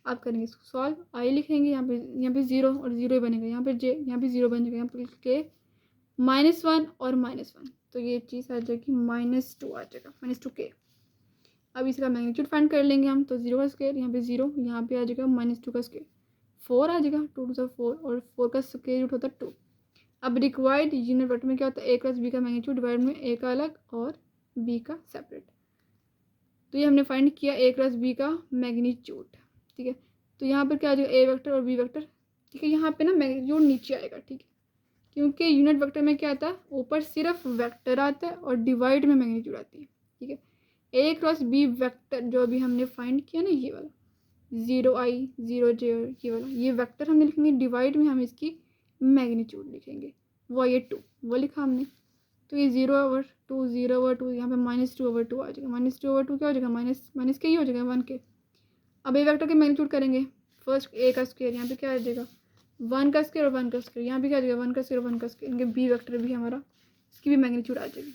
अब करेंगे इसको सॉल्व, आई लिखेंगे यहाँ पे 0 और 0 ही बनेगा, यहाँ पे जे, यहाँ पे 0 बन जाएगा, यहाँ पे के -1 और -1, तो ये चीज़ आ जाएगी -2 आ जाएगा, -2k। अब इसका मैग्नीट्यूड फाइंड कर लेंगे हम, तो 0 का स्क्वायर यहाँ पे 0, यहाँ पे आ जाएगा -2 का स्क्वायर, 4 आ जाएगा, 2 2 4 और 4 का स्क्वायर रूट होता है 2। अब रिक्वायर्ड यूनिट वेक्टर में क्या होता है, ए क्रॉस बी का मैग्नीट्यूड डिवाइड में ए का अलग और बी का सेपरेट, तो ये हमने फाइंड किया ए क्रॉस बी का मैग्नीट्यूड, ठीक है। तो यहाँ पर क्या आ जाएगा ए वेक्टर और बी वेक्टर, ठीक है, यहाँ पे ना मैग्नीट्यूड नीचे आएगा, ठीक है, क्योंकि यूनिट वेक्टर में क्या आता है, ऊपर सिर्फ वेक्टर आता है और डिवाइड में मैग्नीट्यूड आती है, ठीक है। ए क्रॉस बी वेक्टर जो अभी हमने फाइंड किया ना, ये वाला 0 i 0 j, ये वाला ये वेक्टर हमने लिखेंगे, डिवाइड में हम इसकी मैग्नीट्यूड लिखेंगे, वो ये 2 वो लिखा हमने, तो ये 0/2 0/2, यहाँ पे -2/2 आ जाएगा, -2/2 क्या हो जाएगा, माइनस के ही हो जाएगा 1 के। अब ए वेक्टर के मैग्नीट्यूड करेंगे, फर्स्ट ए का स्क्वायर, यहाँ पे क्या आ जाएगा 1 का स्क्वायर और 1 का स्क्वायर, यहाँ पे क्या आ जाएगा 1 का स्क्वायर और 1 का स्क्वायर, इनके बी वेक्टर भी हमारा, इसकी भी मैग्नीट्यूड आ जाएगी,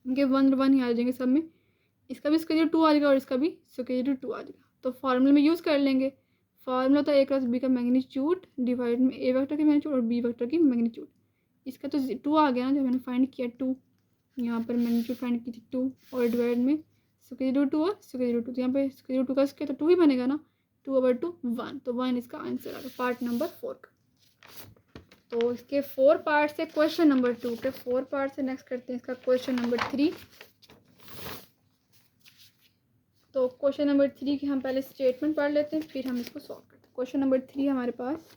इनके 1 1 ही आ जाएंगे सब में, इसका भी स्क्वायर 2 आ जाएगा और इसका भी स्क्वायर 2 आ जाएगा। तो फार्मूले में यूज़ कर लेंगे, फार्मूला होता है ए क्रॉस बी का मैग्नीट्यूड डिवाइड में ए वेक्टर की मैग्नीट्यूड और बी वेक्टर की मैग्नीट्यूड। इसका तो 2 आ गया ना, जो मैंने फाइंड किया 2, यहाँ पर मैग्नीट्यूड फाइंड की थी 2 और डिवाइड में स्क्वायर रूट 2 और स्क्वायर रूट 2, तो यहाँ पे स्क्वायर रूट 2 का स्क्वायर तो 2 ही बनेगा ना, 2/2 1, तो 1 इसका आंसर आ गया पार्ट नंबर 4 का। तो इसके 4 पार्ट से क्वेश्चन नंबर 2 के 4 पार्ट से नेक्स्ट करते हैं इसका क्वेश्चन नंबर 3। तो क्वेश्चन नंबर 3 की हम पहले स्टेटमेंट पढ़ लेते हैं, फिर हम इसको सॉल्व करते हैं। क्वेश्चन नंबर 3 हमारे पास,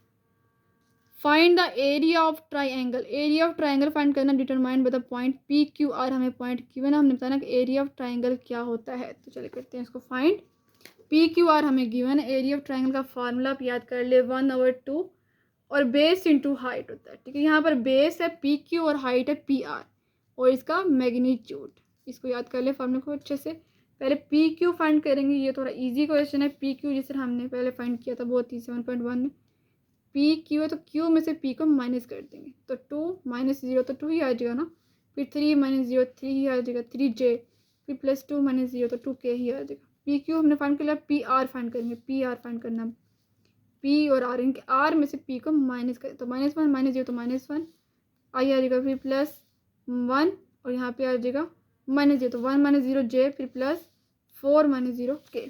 find the area of triangle. Area of triangle find करना, determined by the point P Q R. हमें पॉइंट क्यू है ना, हमने बताया कि एरिया ऑफ ट्राइंगल क्या होता है, तो चलिए करते हैं इसको फाइंड। पी क्यू आर हमें गिवन है, एरिया ऑफ ट्राइंगल का फार्मूला आप याद कर ले 1/2 और बेस इंटू हाइट होता है, ठीक है। यहाँ पर बेस है पी क्यू और हाइट है पी आर और इसका मैग्नीट्यूड, इसको याद कर ले फार्मूले को अच्छे से। पहले पी क्यू फाइंड करेंगे, ये थोड़ा इजी क्वेश्चन है। पी क्यू जिसे हमने पहले फाइंड किया था बहुत ही 7.1 में, पी क्यू है तो क्यू में से पी को माइनस कर देंगे, तो 2 - 0 तो 2 ही आ जाएगा ना, फिर 3 - 0 3 ही आ जाएगा 3j, फिर +2 - 0 तो 2k ही आ जाएगा। पी क्यू हमने फाइंड कर लिया, पी आर फाइंड करेंगे, पी आर फाइंड करना, पी और आर, इनके आर में से पी को माइनस करें तो -1 - 0 तो -1 आई आ जाएगा, फिर +1 और यहाँ पे आ जाएगा -0 तो 1 - 0j, फिर +4 - 0k,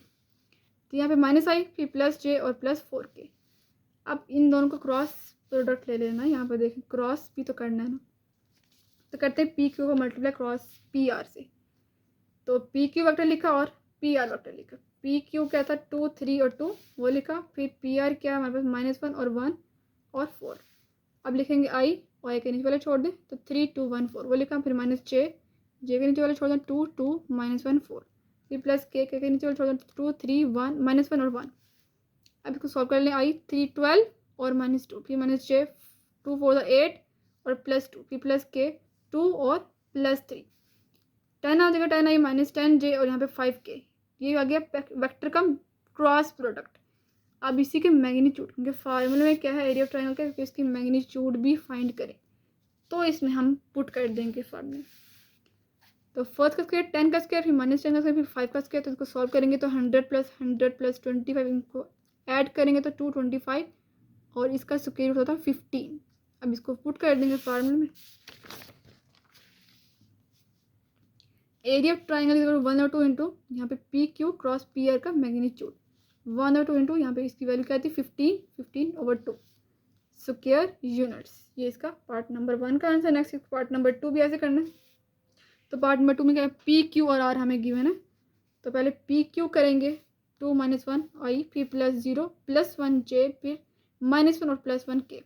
तो यहाँ पे माइनस आई, फिर +j और +4k। अब इन दोनों को क्रॉस प्रोडक्ट ले लेना, यहाँ पर देखें क्रॉस भी तो करना है ना, तो करते हैं पी क्यू को मल्टीप्लाई क्रॉस पी आर से, तो पी क्यू वेक्टर लिखा और पी आर वेक्टर लिखा। पी क्यू क्या था 2 3 और 2 वो लिखा, फिर पी आर क्या हमारे पास -1 और 1 और 4। अब लिखेंगे आई और आई के नीचे वाले छोड़ दें तो 3 2 1 4 वो लिखा, फिर -j, जे के नीचे वाले छोड़ दें 2 2 -1 4, फिर +k के नीचे वाले छोड़ दें 2 3 1 -1 और 1। अब इसको सॉल्व कर लें, आई 3 12 और -2, फिर -j 2 4 8 और +2, फिर +k 2 और +3, 10 आ जाएगा, 10 आई -10j और यहाँ पे 5k। ये आ गया वेक्टर का क्रॉस प्रोडक्ट। अब इसी के मैग्नीट्यूड, क्योंकि फार्मूले में क्या है एरिया ऑफ ट्रायंगल का, क्योंकि इसकी मैग्नीट्यूड भी फाइंड करें, तो इसमें हम पुट कर देंगे फार्मूले। तो फर्स्ट का स्क्वायर 10 का स्क्वायर, फिर -10 का स्क्वायर, फिर 5 का स्क्वायर, तो इसको सॉल्व करेंगे तो 100 + 100 + 25, इनको ऐड करेंगे तो 225 और इसका स्क्वायर रूट होता है 15। अब इसको पुट कर देंगे फार्मूले में। Area of triangle is 1/2 into यहाँ पे P Q cross P R का मैग्नीट्यूड, 1/2 इंटू यहाँ पे इसकी वैल्यू क्या थी 15/2 स्क्वायर यूनिट्स। ये इसका पार्ट नंबर 1 का आंसर। नेक्स्ट पार्ट नंबर 2 भी ऐसे करना है। तो पार्ट नंबर 2 में क्या है, पी क्यू और आर हमें गिवन है, तो पहले पी क्यू करेंगे 2 - 1 आई, फिर +0 +1 j, फिर -1 और +1 k,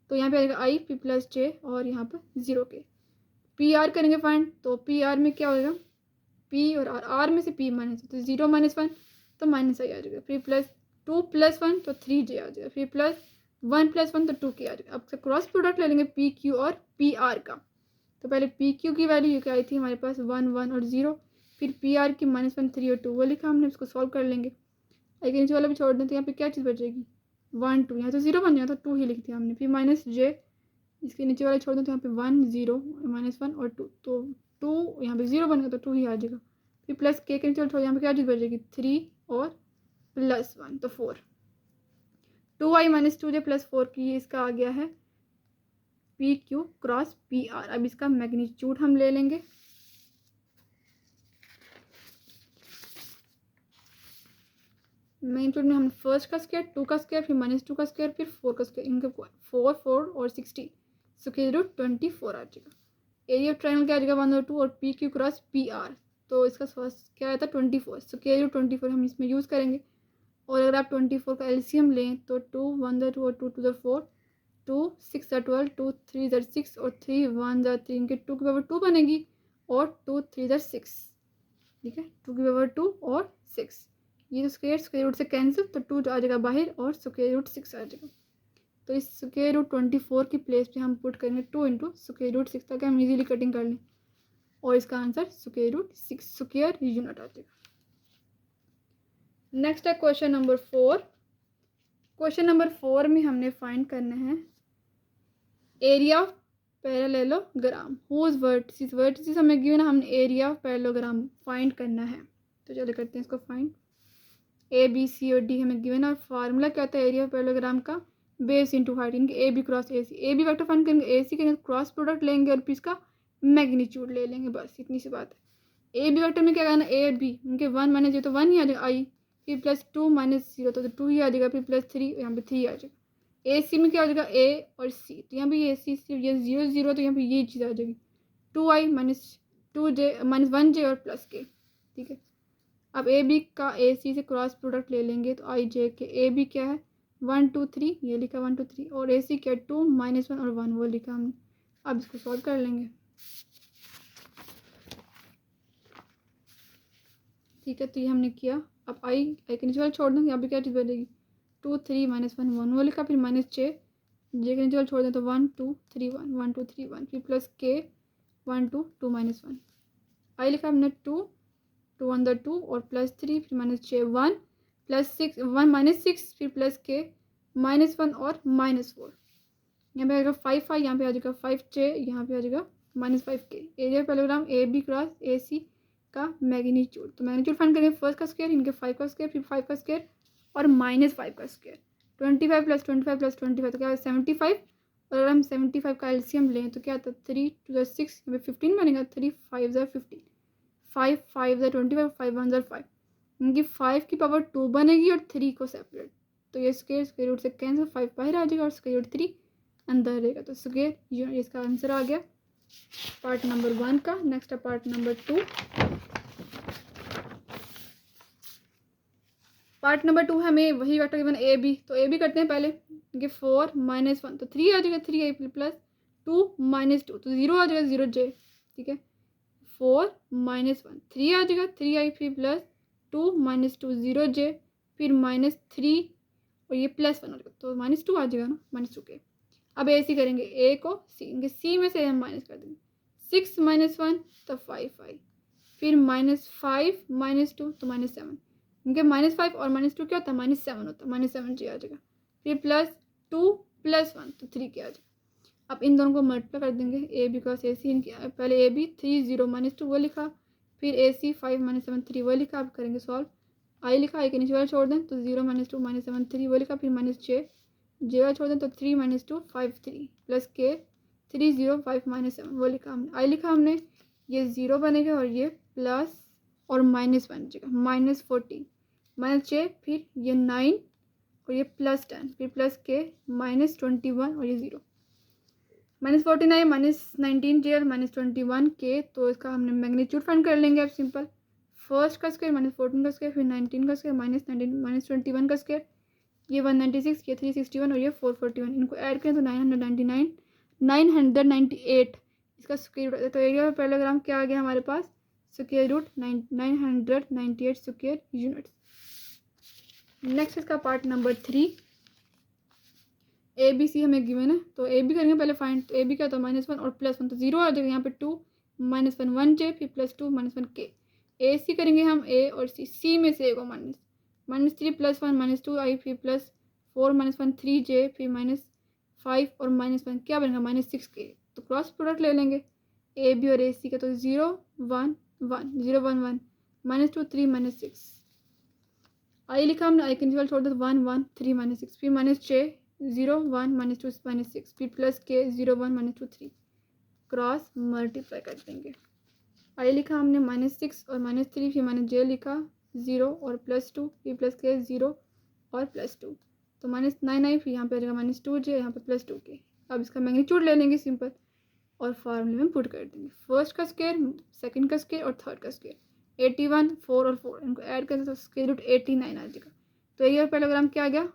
तो यहाँ पे आएगा आई फिर +j और यहाँ पर 0k। पी आर करेंगे फाइंड, तो पी आर में क्या होगा, पी और आर, आर में से पी माइनस, तो 0 - 1 तो माइनस आई आ जाएगा, फिर +2 + 1 तो 3j आ जाएगा, फिर +1 + 1 तो 2k आ जाएगा। अब से क्रॉस प्रोडक्ट ले लेंगे पी क्यू और पी आर का। तो पहले पी क्यू की वैल्यू क्या आई थी हमारे पास 1 1 और 0, फिर पी आर की -1 3 और 2 वो लिखा हमने, इसको सॉल्व कर लेंगे। आई के नीचे वाला भी छोड़ दें तो यहाँ पे क्या चीज़ बचेगी 1 2, यहाँ तो 0 बन जाएगा तो 2 ही लिख दिया हमने, फिर -j, इसके नीचे वाले छोड़ दें तो यहाँ पे 1 0 -1 और 2, तो 2 यहाँ पे 0 बनेगा तो 2 ही आ जाएगा, फिर +k के नीचे वाले छोड़, यहाँ पे क्या चीज़ बचेगी 3 और +1 तो 4, 2i - 2j +4 की इसका आ गया है P Q cross P R. अब इसका मैग्नीट्यूड हम ले लेंगे, मैग्नीट्यूड में हम फर्स्ट का स्क्वायर 2 का स्क्वायर फिर -2 का स्क्वायर फिर 4 का स्क्वायर, इनके 4 4 और 60 स्क्वायर रूट 24 आ जाएगा। एरिया ऑफ ट्रायंगल क्या आ जाएगा 1/2 और P Q cross P R, तो इसका फर्स्ट क्या आया था 24 स्क्वायर रूट 24 हम इसमें यूज़ करेंगे। और अगर आप 24 का एलसीएम लें तो 2 1/2 और 2 to the 4, 2 6 12, 2 3 6 और 3 1 3, इनके 2 की पावर 2 बनेगी और 2 3 6, ठीक है 2 की पावर 2 और 6, ये तो स्क्वायर रूट से कैंसिल तो 2 आ जाएगा बाहर और स्क्वायर रूट 6 आ जाएगा। तो इस स्क्वायर रूट 24 की प्लेस पे हम पुट करेंगे 2 इंटू स्क्वायर रूट 6 ताकि हम इजीली कटिंग कर लें और इसका answer square root 6 square unit आ जाएगा। नेक्स्ट है क्वेश्चन नंबर 4। क्वेश्चन नंबर 4 में हमने फाइंड करना है area of parallelogram whose vertices हमें गिवन है, हमने एरिया ऑफ पैरेललोग्राम फाइंड करना है। तो चलिए करते हैं इसको फाइंड। ए बी सी और डी हमें गिवन है और फार्मूला क्या होता है एरिया ऑफ पैरेललोग्राम का, बेस इंटू हाइट, इनके A B cross A C. A B vector find करेंगे, ए सी करेंगे, क्रॉस प्रोडक्ट लेंगे और फिर इसका मैग्नीट्यूड ले लेंगे, बस इतनी सी बात है। ए बी वेक्टर में क्या करना, ए और बी उनके 1 माइनस ये तो 1 ही आ जाएगा आई, फिर प्लस 2 माइनस 0 तो 2 ही आ जाएगा, फिर प्लस 3 यहाँ पे 3 आ जाएगा। ए सी में क्या हो जाएगा ए और सी, तो यहाँ पे ए सी सिर्फ ये 0 0 तो यहाँ पे ये चीज़ आ जाएगी 2i minus 2j minus 1j और प्लस के, ठीक है। अब ए बी का ए सी से क्रॉस प्रोडक्ट ले लेंगे तो आई जे के ए बी क्या है 1 2 3, ये लिखा 1 2 3 और ए सी क्या 2 माइनस 1 और 1 वो लिखा हमने। अब इसको सॉल्व कर लेंगे, ठीक है। तो ये हमने किया। अब आई के नीचे वाला छोड़ देंगे, यहाँ पे क्या चीज़ बनेगी 2 3 माइनस 1 1 वो लिखा, फिर माइनस जे के नीचे वाला छोड़ दें तो 1 2 3 1 1 2 3 1, फिर प्लस के 1 2 2 माइनस 1, आई लिखा हमने 2 2 1 2 और प्लस 3 फिर माइनस जे 1 प्लस 6 1 माइनस 6 फिर प्लस के माइनस 1 और माइनस 4, यहाँ पे आ जाएगा 5 यहाँ पे आ जाएगा 5j, यहाँ पे आ जाएगा minus 5k। Area parallelogram A B cross A C का मैग्नीट्यूड, तो मैग्नीट्यूड फाइंड करेंगे फर्स्ट का स्क्वायर, इनके 5 का स्क्वायर, फिर 5 का स्क्वायर और माइनस 5 का स्क्वायर, 25 प्लस 25 प्लस 25 तो क्या 75, और अगर हम 75 का एलसीएम लें तो क्या आता है 3 2 6 15 बनेगा, 3 5 15, 5 5 25 5 1 5, इनकी 5 की पावर 2 बनेगी और 3 को सेपरेट, तो ये स्क्वायर रूट से कैंसिल 5 बाहर आ जाएगा और स्क्वायर रूट 3 अंदर रहेगा, तो स्क्वायर यूनिट इसका आंसर आ गया पार्ट नंबर 1 का। नेक्स्ट है पार्ट नंबर 2। पार्ट नंबर 2 हमें वही वेक्टर गिवन ए बी, तो ए बी करते हैं पहले, कि 4 माइनस 1 तो 3 आ जाएगा 3 आई प्लस 2 माइनस 2 तो 0 आ जाएगा 0j, ठीक है। 4 माइनस 1 3 आ जाएगा 3 आई प्लस 2 माइनस 2 0j, फिर माइनस 3 और ये प्लस 1 आ जाएगा तो माइनस 2 आ जाएगा ना, माइनस 2k। अब ए सी करेंगे, ए को सी, इनके सी में से हम माइनस कर देंगे, 6 माइनस 1 तो 5 आई, फिर माइनस 5 माइनस 2 तो माइनस 7, इनके माइनस 5 और माइनस 2 क्या होता है माइनस 7 होता है, माइनस 7 जी आ जाएगा, फिर प्लस 2 प्लस 1 तो 3 के आ जाएगा। अब इन दोनों को मल्टीप्लाई कर देंगे, ए बी क्रॉस ए सी, इनके पहले ए बी 3 0 माइनस 2 वो लिखा, फिर ए सी 5 माइनस 7 3 वो लिखा। अब करेंगे सॉल्व, आई लिखा, आई के नीचे वाला छोड़ दें तो 0 माइनस 2 माइनस 7 3 वो लिखा, फिर माइनस जे वाला छोड़ दें तो 3 माइनस 2 5 3 प्लस के 3 0 5 माइनस 7 वो लिखा हमने, आई लिखा हमने, ये 0 बनेगा और ये प्लस और माइनस बन जाएगा माइनस 14 माइनस जे, फिर ये 9 और ये प्लस 10, फिर प्लस के माइनस 21 और ये 0 माइनस 49 माइनस 19 जे और माइनस 21 के, तो इसका हमने मैग्नीट्यूड फाइंड कर लेंगे। अब सिंपल, फर्स्ट का स्क्वायर माइनस 14 का स्क्वायर, फिर 19 का स्क्वायर माइनस 19 माइनस 21 का स्क्वायर, ये 196, ये 361 और ये 441, इनको ऐड करें तो 999 998 इसका स्क्वायर रूट, तो एरिया ऑफ पैरेललोग्राम क्या आ गया हमारे पास square root 998 square units. Next इसका part number 3, A B C हमें गिवन है, तो ए बी करेंगे पहले फाइंड, तो ए बी क्या होता है माइनस 1 और प्लस 1 तो 0 आ जाएगा, यहाँ पे 2 माइनस 1 1j फिर प्लस 2 माइनस 1 k। ए सी करेंगे हम, ए और सी में से ए को माइनस 3 प्लस 1 माइनस 2 आई, फिर प्लस 4 माइनस 1 3j, फिर माइनस 5 और माइनस 1 क्या बनेगा माइनस 6k, तो क्रॉस प्रोडक्ट ले लेंगे ए बी और ए सी का, तो 0 1 1 0 1 1 माइनस 2 3 माइनस 6, आई लिखा हमने, आई के नीचे छोड़ दो 1 1 3 माइनस 6, फिर माइनस j 0 1 माइनस 2 माइनस 6, फिर प्लस के 0 1 माइनस 2 3, क्रॉस मल्टीप्लाई कर देंगे। आई लिखा हमने माइनस 6 और माइनस 3, फिर माइनस j लिखा 0 और प्लस 2, फिर प्लस के 0 और प्लस 2 तो माइनस 9 आई, फिर यहाँ पे आ जाएगा माइनस 2j, यहाँ पे प्लस 2k। अब इसका मैग्नीट्यूड ले लेंगे सिंपल और फार्मूले में पुट कर देंगे, फर्स्ट का स्क्वायर सेकंड का स्क्वायर और थर्ड का स्क्वायर, 81 4 और 4 इनको ऐड करें तो स्क्वायर रूट 89 आ जाएगा, तो ये पैरेललोग्राम क्या आ गया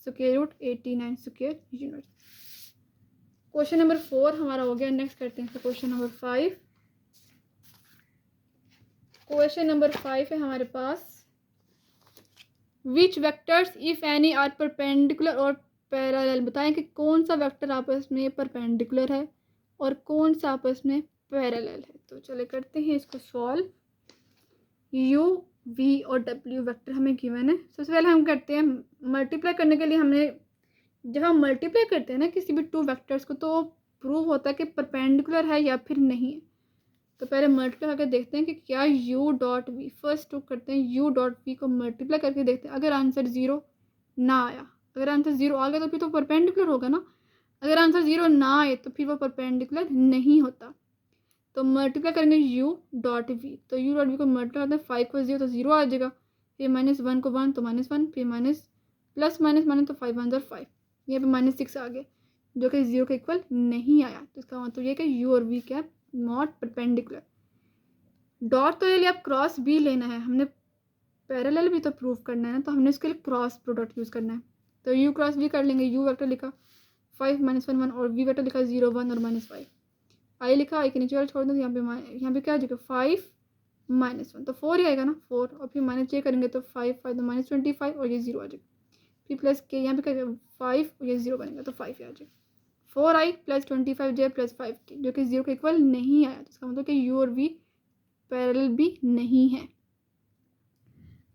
square root 89 square unit. Question number 4 हमारा हो गया। नेक्स्ट करते हैं क्वेश्चन नंबर 5। क्वेश्चन नंबर 5 है हमारे पास, which vectors if any are perpendicular और पैरेलल, बताएं कि कौन सा वेक्टर आपस में परपेंडिकुलर है और कौन सा आपस में पैरेलल है। तो चले करते हैं इसको सॉल्व। u v और w वेक्टर हमें गिवन है, सबसे पहले हम करते हैं मल्टीप्लाई करने के लिए, हमने जब हम मल्टीप्लाई करते हैं ना किसी भी टू वेक्टर्स को तो प्रूव होता है कि परपेंडिकुलर है या फिर नहीं है। तो पहले मल्टीप्लाई करके देखते हैं कि क्या u dot V, first two करते हैं u डॉट वी को मल्टीप्लाई करके देखते हैं। अगर आंसर 0 ना आया, अगर आंसर 0 आ गया तो फिर तो परपेंडिकुलर होगा ना। अगर आंसर 0 ना आए तो फिर वो परपेंडिकुलर नहीं होता। तो मल्टीप्लाई करेंगे u डॉट वी, तो u डॉट वी को मल्टीप्लाई करते हैं 5 को 0 तो 0 आ जाएगा, फिर -1 को 1 तो -1, फिर माइनस प्लस माइनस माइनस तो 5 1 और 5, यहाँ पे -6 आ गया जो कि 0 के इक्वल नहीं आया। तो इसका मतलब ये कि u और v क्या नॉट परपेंडिकुलर। डॉट तो ले लिया, अब क्रॉस भी लेना है हमने, पैरेलल भी तो प्रूव करना है ना, तो हमने इसके लिए क्रॉस प्रोडक्ट यूज़ करना है। तो u क्रॉस v कर लेंगे, u वेक्टर लिखा 5 -1 1 और v वेक्टर लिखा 0 1 और -5, आई लिखा, आई के नीचे वाला छोड़ दो, यहाँ पे क्या आ जाएगा 5 -1 तो 4 ही आएगा ना 4, और फिर माइनस j करेंगे तो 5 5 तो -25 और ये 0 आ जाएगा, फिर प्लस के यहाँ पे क्या 5 और ये 0 बनेगा तो 5 आ जाएगा, 4i plus 25j plus 5k जो कि 0 के इक्वल नहीं आया। तो इसका मतलब कि u और v पैरेलल भी नहीं है।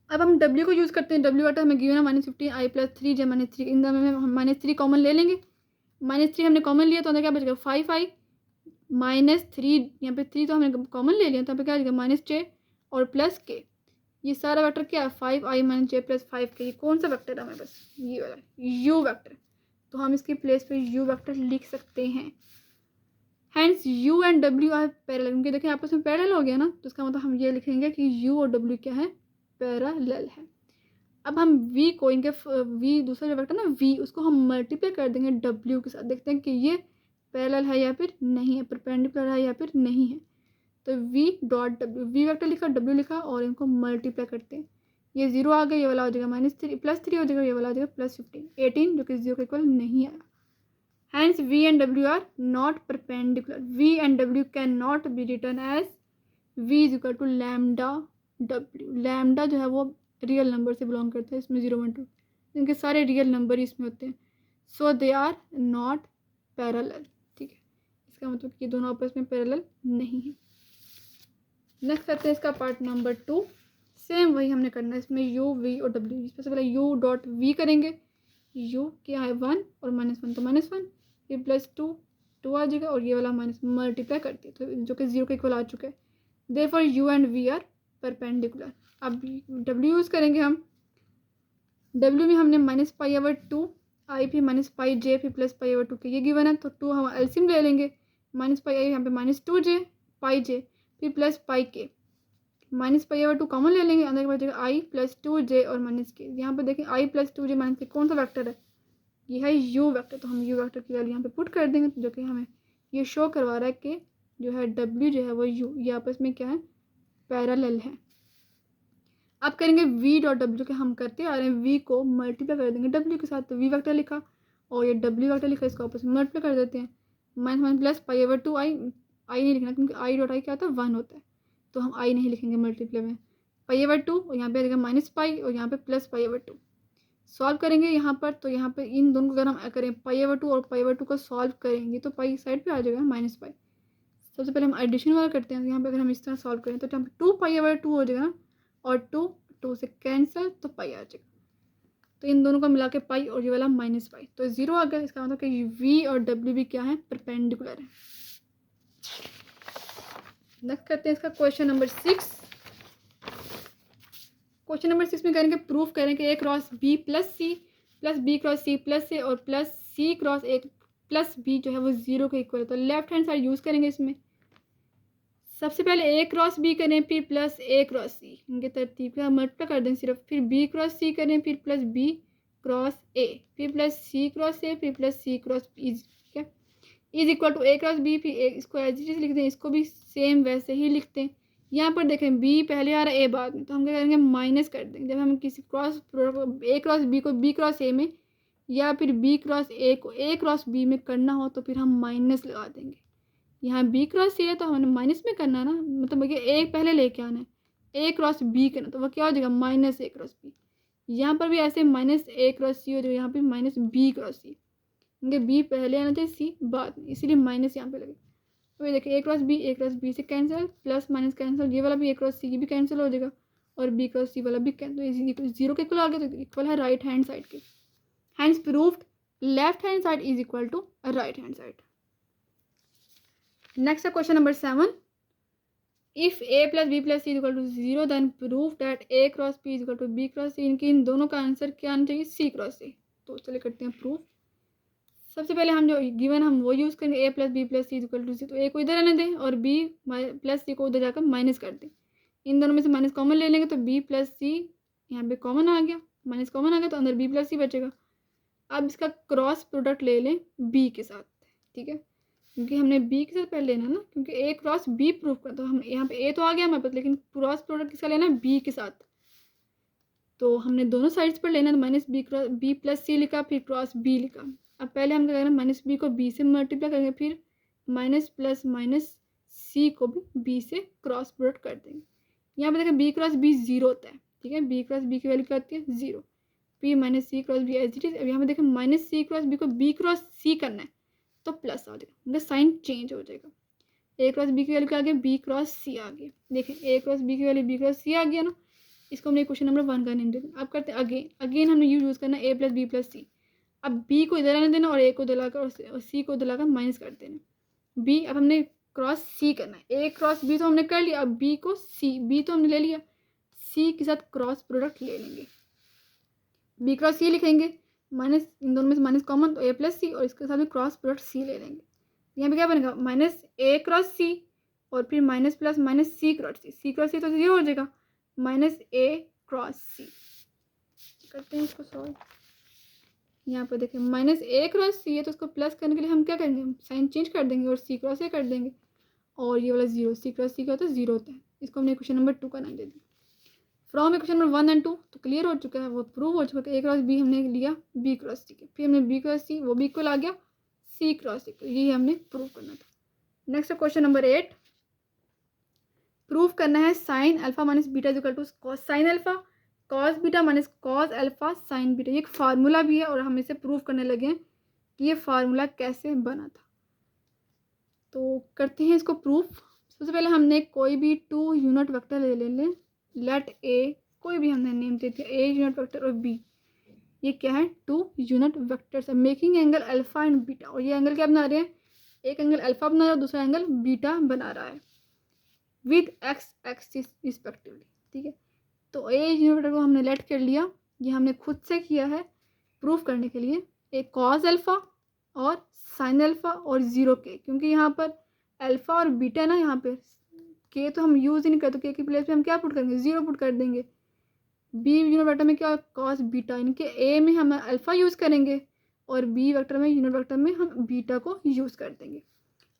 अब हम w को यूज़ करते हैं, w वेक्टर हमें गिवन है -15 i प्लस 3j -3, इन दोनों में हम -3 कॉमन ले लेंगे, -3 हमने कॉमन लिया तो अंदर क्या बचेगा 5i -3, यहाँ पे 3 तो हमने कॉमन ले लिया तो यहाँ पे क्या आ जाएगा -j और प्लस k। ये सारा वेक्टर क्या है 5i - j प्लस 5k। ये कौन सा वेक्टर है हमें, बस ये वाला u वेक्टर, तो हम इसकी प्लेस पे u वेक्टर लिख सकते हैं। Hence u and w are parallel, क्योंकि देखिए आपस में पैरेलल हो गया ना, तो इसका मतलब हम ये लिखेंगे कि u और w क्या है पैरेलल है। अब हम v को इनके v दूसरा जो वेक्टर ना v, उसको हम मल्टीप्लाई कर देंगे w के साथ, देखते हैं कि ये पैरेलल है या फिर नहीं है, परपेंडिकुलर है या फिर नहीं है। तो v dot w, v vector लिखा w लिखा और इनको मल्टीप्लाई करते हैं, ये 0 आ गया, ये वाला हो जाएगा -3 +3 हो जाएगा, ये वाला हो जाएगा +15 18 जो कि 0 के इक्वल नहीं आया। Hence v and w are not perpendicular. v and w cannot be written as v is equal to lambda w. Lambda जो है वो रियल नंबर से बिलोंग करते हैं, इसमें 0 1 2 इनके सारे रियल नंबर ही इसमें होते हैं, सो दे आर नॉट पैरेलल। ठीक है, इसका मतलब कि दोनों आपस में पैरेलल नहीं है। नेक्स्ट करते हैं इसका पार्ट नंबर 2, सेम वही हमने करना है, इसमें u v और w। इसमें से पहले u डॉट v करेंगे, u क्या है 1 और -1 तो -1, फिर +2 2 आ जाएगा और ये वाला माइनस मल्टीप्लाई करते हैं तो जो कि 0 के इक्वल आ चुका है। Therefore u and v are perpendicular. अब w यूज़ करेंगे हम, w में हमने -π/2 i फिर -πj फिर +π/2 के ये गिवन है, तो 2 हम एलसीएम ले लेंगे, -πi यहाँ पे -2j πj फिर +πk, -π/2 कॉमन ले लेंगे, अंदर के बचेगा i + 2j और -k। यहाँ पे देखें i + 2j -k कौन सा वेक्टर है, ये है u वेक्टर, तो हम u वेक्टर की वैल्यू यहाँ पे पुट कर देंगे, जो कि हमें ये शो करवा रहा है कि जो है w जो है वो u ये आपस में क्या है पैरेलल है। अब करेंगे v डॉट w के हम करते आ रहे हैं, v को मल्टीप्लाई कर देंगे w के साथ, तो v वेक्टर लिखा और ये w वेक्टर लिखा, इसको आपस में मल्टीप्लाई कर देते हैं, -+π/2 i नहीं लिखना क्योंकि i डॉट i क्या होता है 1 होता है, तो हम i नहीं लिखेंगे मल्टीप्लाई में, π/2 और यहाँ पे आ जाएगा -π और यहाँ पे +π/2। सॉल्व करेंगे यहाँ पर, तो यहाँ पे इन दोनों को अगर हम करें π/2 और π/2 को सॉल्व करेंगे तो पाई साइड पे आ जाएगा -π। सबसे पहले हम एडिशन वाला करते हैं, यहाँ पे अगर हम इस तरह सॉल्व करें तो यहाँ पे 2π/2 हो जाएगा ना, और 2 से कैंसिल तो पाई आ जाएगा, तो इन दोनों को मिला के पाई और ये वाला -π तो 0 आ गया। इसका मतलब कि v और w भी क्या है परपेंडिकुलर है। नेक्स्ट करते हैं इसका क्वेश्चन नंबर 6। क्वेश्चन नंबर 6 में करेंगे प्रूफ करें कि a cross b plus C plus b cross C plus A और plus C cross A plus b जो है वो 0 के इक्वल है। तो लेफ्ट हैंड साइड यूज़ करेंगे इसमें, सबसे पहले a क्रॉस b करें फिर प्लस a क्रॉस सी, इनके तरतीब का मल्टीप्लाई कर दें सिर्फ, फिर b क्रॉस सी करें फिर प्लस b क्रॉस a फिर प्लस c क्रॉस a फिर प्लस c क्रॉस b, ठीक है, is equal to a cross b, फिर इसको एज इट इज लिख दें, इसको भी सेम वैसे ही लिखते हैं। यहाँ पर देखें b पहले आ रहा है a बाद में, तो हम क्या करेंगे माइनस कर देंगे। जब हम किसी क्रॉस a क्रॉस b को b क्रॉस a में या फिर b क्रॉस a को a क्रॉस b में करना हो तो फिर हम माइनस लगा देंगे। यहाँ b क्रॉस a है तो हमें माइनस में करना है ना, मतलब a पहले लेके आना है, a क्रॉस b करना, तो वह क्या हो जाएगा -a क्रॉस b। यहाँ पर भी ऐसे -a क्रॉस c हो जाएगा, यहाँ पे -b क्रॉस c, क्योंकि b पहले आना चाहिए c बाद में, इसीलिए माइनस यहाँ पे लगे। तो ये देखिए a क्रॉस b से कैंसिल, प्लस माइनस कैंसिल, ये वाला भी a क्रॉस c भी कैंसिल हो जाएगा और b क्रॉस c वाला भी कैंसिल, तो 0 के इक्वल आ गया, तो इक्वल है राइट हैंड साइड के। Hence proved left hand side is equal to right hand side. Next है question number 7। If A plus B plus C equal to 0 then proof that A cross B equal to B cross C. इनकी इन दोनों का answer क्या आना चाहिए? C cross C. तो चलिए करते हैं प्रूफ। सबसे पहले हम जो गिवन हम वो यूज़ करेंगे, A plus B plus C equal to C. तो ए को इधर आने दें और बी प्लस सी को उधर जाकर माइनस कर दें। इन दोनों में से माइनस कॉमन ले लेंगे तो बी प्लस सी यहाँ पे कॉमन आ गया, माइनस कॉमन आ गया तो अंदर बी प्लस सी बचेगा। अब इसका क्रॉस प्रोडक्ट ले लें बी के साथ, ठीक है, क्योंकि हमने बी के साथ पहले लेना ना, क्योंकि ए क्रॉस बी प्रूफ कर, तो हम यहाँ पे ए तो आ गया हमारे पास, लेकिन क्रॉस प्रोडक्ट किसका लेना है? बी के साथ। तो हमने दोनों साइड्स पर लेना, तो minus B cross B plus C लिखा, फिर क्रॉस बी लिखा। अब पहले हम क्या करेंगे? माइनस बी को बी से मल्टीप्लाई करेंगे, फिर माइनस प्लस माइनस सी को भी बी से क्रॉस प्रोडक्ट कर देंगे। यहाँ पे देखिए बी क्रॉस बी 0 होता है, ठीक है, बी क्रॉस बी की वैल्यू क्या होती है? 0। P minus C cross B as it is. अब यहाँ पे देखें माइनस सी क्रॉस बी को बी क्रॉस सी करना है तो प्लस आ जाएगा, मतलब साइन चेंज हो जाएगा। ए क्रॉस बी की वैल्यू क्या आ गया? बी क्रॉस सी आ गया। देखें ए क्रॉस बी की वैल्यू बी क्रॉस सी आ गया ना। इसको हमने क्वेश्चन नंबर 1 का नेम दे दें। अब करते हैं अगेन हमने यूज़ करना है ए प्लस बी प्लस सी। अब बी को इधर आने देना और ए को दिलाकर और सी को दिलाकर माइनस कर देना। बी अब हमने क्रॉस सी करना है। ए क्रॉस बी तो हमने कर लिया, अब बी को सी, बी तो हमने ले लिया, सी के साथ क्रॉस प्रोडक्ट ले लेंगे, बी क्रॉस सी लिखेंगे, माइनस इन दोनों में से माइनस कॉमन तो ए प्लस सी, और इसके साथ में क्रॉस प्रोडक्ट सी ले लेंगे। यहाँ पे क्या बनेगा? माइनस ए क्रॉस सी और फिर minus plus minus C cross सी, सी क्रॉस सी तो 0 हो जाएगा, माइनस ए क्रॉस सी। करते हैं इसको सॉल्व। यहाँ पर देखें माइनस ए क्रॉस सी है तो उसको प्लस करने के लिए हम क्या करेंगे? हम साइन चेंज कर देंगे और सी क्रॉस ए कर देंगे, और ये वाला 0, सी क्रॉस सी का होता है 0 होता है। इसको हमने क्वेश्चन नंबर 2 का नाम दे दिया। फ्रॉम क्वेश्चन नंबर 1 एंड 2 तो क्लियर हो चुका है, वो प्रूव हो चुका है। ए क्रॉस बी हमने लिया बी क्रॉस सी के, फिर हमने बी क्रॉस सी, वो भी इक्वल आ गया सी क्रॉस सी, तो यही हमने प्रूव करना था। नेक्स्ट क्वेश्चन नंबर 8, प्रूव करना है sine alpha minus beta equal to cos sine alpha cos beta minus cos alpha sine beta. ये एक फार्मूला भी है और हम इसे प्रूव करने लगे हैं कि ये फार्मूला कैसे बना था। तो करते हैं इसको प्रूफ। सबसे पहले हमने कोई भी 2 यूनिट वेक्टर ले लें। लेट ए, कोई भी हमने नेम दे दिया, ए यूनिट वेक्टर और बी, ये क्या है? 2 यूनिट वेक्टर्स है making angle alpha and beta. और ये एंगल क्या बना रहे हैं? एक एंगल अल्फा बना रहा है, दूसरा एंगल बीटा बना रहा है विद एक्स एक्सिस रिस्पेक्टिवली, ठीक है। तो ए यूनिट वेक्टर को हमने लेट कर लिया, ये हमने खुद से किया है प्रूफ करने के लिए। एक कॉस अल्फा और साइन अल्फा और 0 के, क्योंकि यहाँ पर अल्फा और बीटा ना, यहाँ पे के तो हम यूज़ ही नहीं करते, के की प्लेस पे हम क्या पुट करेंगे? 0 पुट कर देंगे। बी यूनिट वेक्टर में क्या? कॉस बीटा, इनके ए में हम अल्फा यूज़ करेंगे और बी वेक्टर में यूनिट वेक्टर में हम बीटा को यूज़ कर देंगे।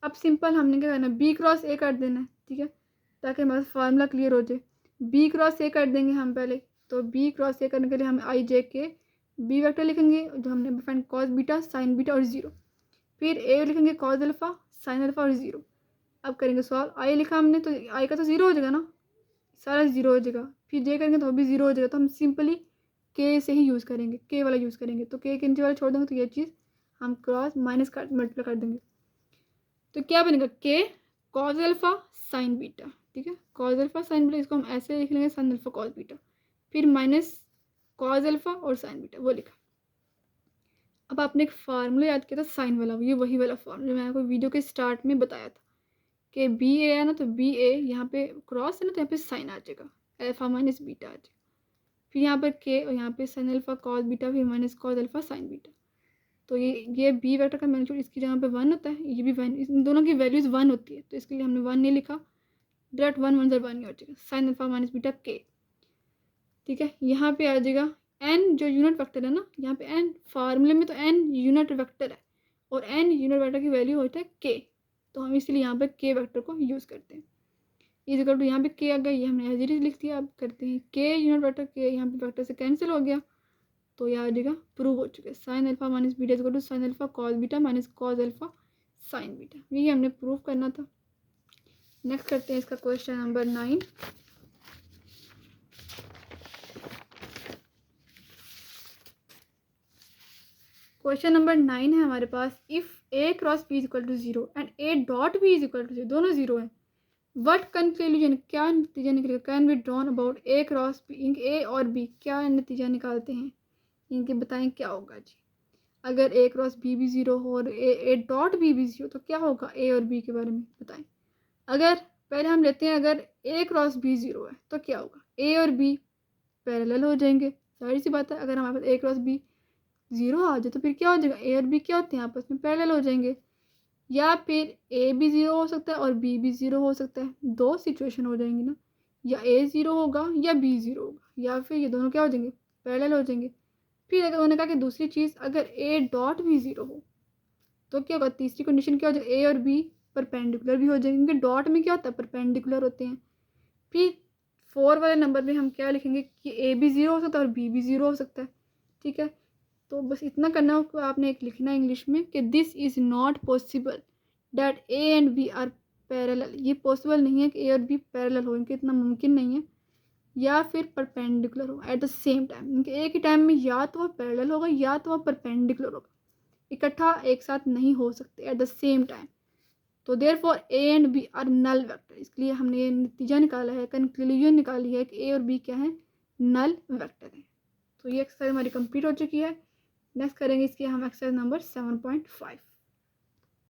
अब सिंपल हमने क्या करना है? बी क्रॉस ए कर देना है, ठीक है, ताकि हमारा फार्मूला क्लियर हो जाए। बी क्रॉस ए कर देंगे हम पहले, तो बी क्रॉस ए करने के लिए हम आई जे के बी वेक्टर लिखेंगे जो हमने find cos beta sine beta और 0, फिर ए लिखेंगे कॉस अल्फा साइन अल्फा और 0। अब करेंगे सॉल्व। आई लिखा हमने तो आई का तो 0 हो जाएगा ना, सारा 0 हो जाएगा, फिर जे करेंगे तो वो भी 0 हो जाएगा। तो हम सिंपली के से ही यूज़ करेंगे, के वाला यूज़ करेंगे, तो के नीचे वाला छोड़ देंगे तो ये चीज़ हम क्रॉस माइनस कर मल्टीप्लाई कर देंगे। तो क्या बनेगा? के कॉस अल्फा साइन बीटा, ठीक है, कॉस अल्फा साइन बीटा, इसको हम ऐसे लिख लेंगे साइन अल्फा कॉस बीटा, फिर माइनस कॉस अल्फा और साइन बीटा, वो लिखा। अब आपने एक फार्मूला याद किया था साइन वाला, ये वही वाला फार्मूला जो मैंने आपको वीडियो के स्टार्ट में बताया था कि बी ए है ना, तो बी ए यहाँ पे क्रॉस है ना, तो यहाँ पे साइन आ जाएगा, अल्फा माइनस बीटा आ जाएगा, फिर यहाँ पर के और यहाँ पे साइन अल्फा कॉस बीटा, फिर minus cos alpha sine beta. तो ये बी वेक्टर का मैग्नीट्यूड इसकी जगह पे 1 होता है, ये भी 1, इन दोनों की वैल्यूज़ 1 होती है, तो इसके लिए हमने 1 नहीं लिखा, डायरेक्ट 1 1 1 ही हो जाएगा, साइन अल्फा माइनस बीटा के, ठीक है। यहाँ पे आ जाएगा एन, जो यूनिट वेक्टर है ना, यहाँ पे एन फार्मूले में तो एन यूनिट वेक्टर है और एन यूनिट वेक्टर की वैल्यू होता है के, तो हम इसलिए यहाँ पे के वेक्टर को यूज़ करते हैं। इक्वल टू यहाँ पे के आ गया, ये हमने एज इट इज लिख दिया। अब करते हैं के यूनिट वेक्टर, के यहाँ पे वेक्टर से कैंसिल हो गया, तो यह आ जाएगा प्रूव हो चुका है sine alpha minus beta equal to sine alpha cos beta minus cos alpha sine beta, यही हमने प्रूव करना था। नेक्स्ट करते हैं इसका क्वेश्चन नंबर 9। क्वेश्चन नंबर 9 है हमारे पास, if A cross B is equal to 0 and A dot B is equal to 0, दोनों 0 हैं, वट कंक्लूजन, क्या नतीजा निकलेगा, can be drawn about A cross B, इनके ए और बी क्या नतीजा निकालते हैं, इनके बताएं क्या होगा जी। अगर ए क्रॉस बी भी 0 हो और ए डॉट बी भी 0 तो क्या होगा ए और बी के बारे में बताएं। अगर पहले हम लेते हैं अगर ए क्रॉस बी ज़ीरो है तो क्या होगा, ए और बी पैरेलल हो जाएंगे, सारी सी बात है। अगर हमारे पास ए क्रॉस बी ज़ीरो आ जाए तो फिर क्या हो जाएगा, ए और बी क्या होते हैं आपस में पैरेलल हो जाएंगे। या फिर ए भी ज़ीरो हो सकता है और बी भी ज़ीरो हो सकता है, दो सिचुएशन हो जाएंगी ना, या ए ज़ीरो होगा या बी ज़ीरो होगा, या फिर ये दोनों क्या हो जाएंगे, पैरेलल हो जाएंगे। फिर अगर उन्होंने कहा कि दूसरी चीज़ अगर ए डॉट भी ज़ीरो हो तो क्या होगा, तीसरी कंडीशन क्या हो जाएगी, ए और बी परपेंडिकुलर भी हो जाएंगे, क्योंकि डॉट में क्या होता है, परपेंडिकुलर होते हैं। फिर 4 वाले नंबर में हम क्या लिखेंगे कि ए भी ज़ीरो हो सकता है और बी भी ज़ीरो हो सकता है। ठीक है, तो बस इतना करना हो, आपने एक लिखना है इंग्लिश में कि this is not possible that A and B are parallel, ये पॉसिबल नहीं है कि ए और बी पैरेलल हो, इनके इतना मुमकिन नहीं है। या फिर परपेंडिकुलर हो एट द सेम टाइम, इनके एक ही टाइम में या तो वह पैरेलल होगा या तो वह परपेंडिकुलर होगा, इकट्ठा एक साथ नहीं हो सकते एट द सेम टाइम। तो therefore A and B are null vector, इसलिए हमने ये नतीजा निकाला है, कंक्लूजन निकाली है कि ए और बी क्या है, नल वेक्टर है। तो ये एक्सरसाइज हमारी कंप्लीट हो चुकी है। नेक्स्ट करेंगे इसकी हम एक्सरसाइज नंबर 7.5।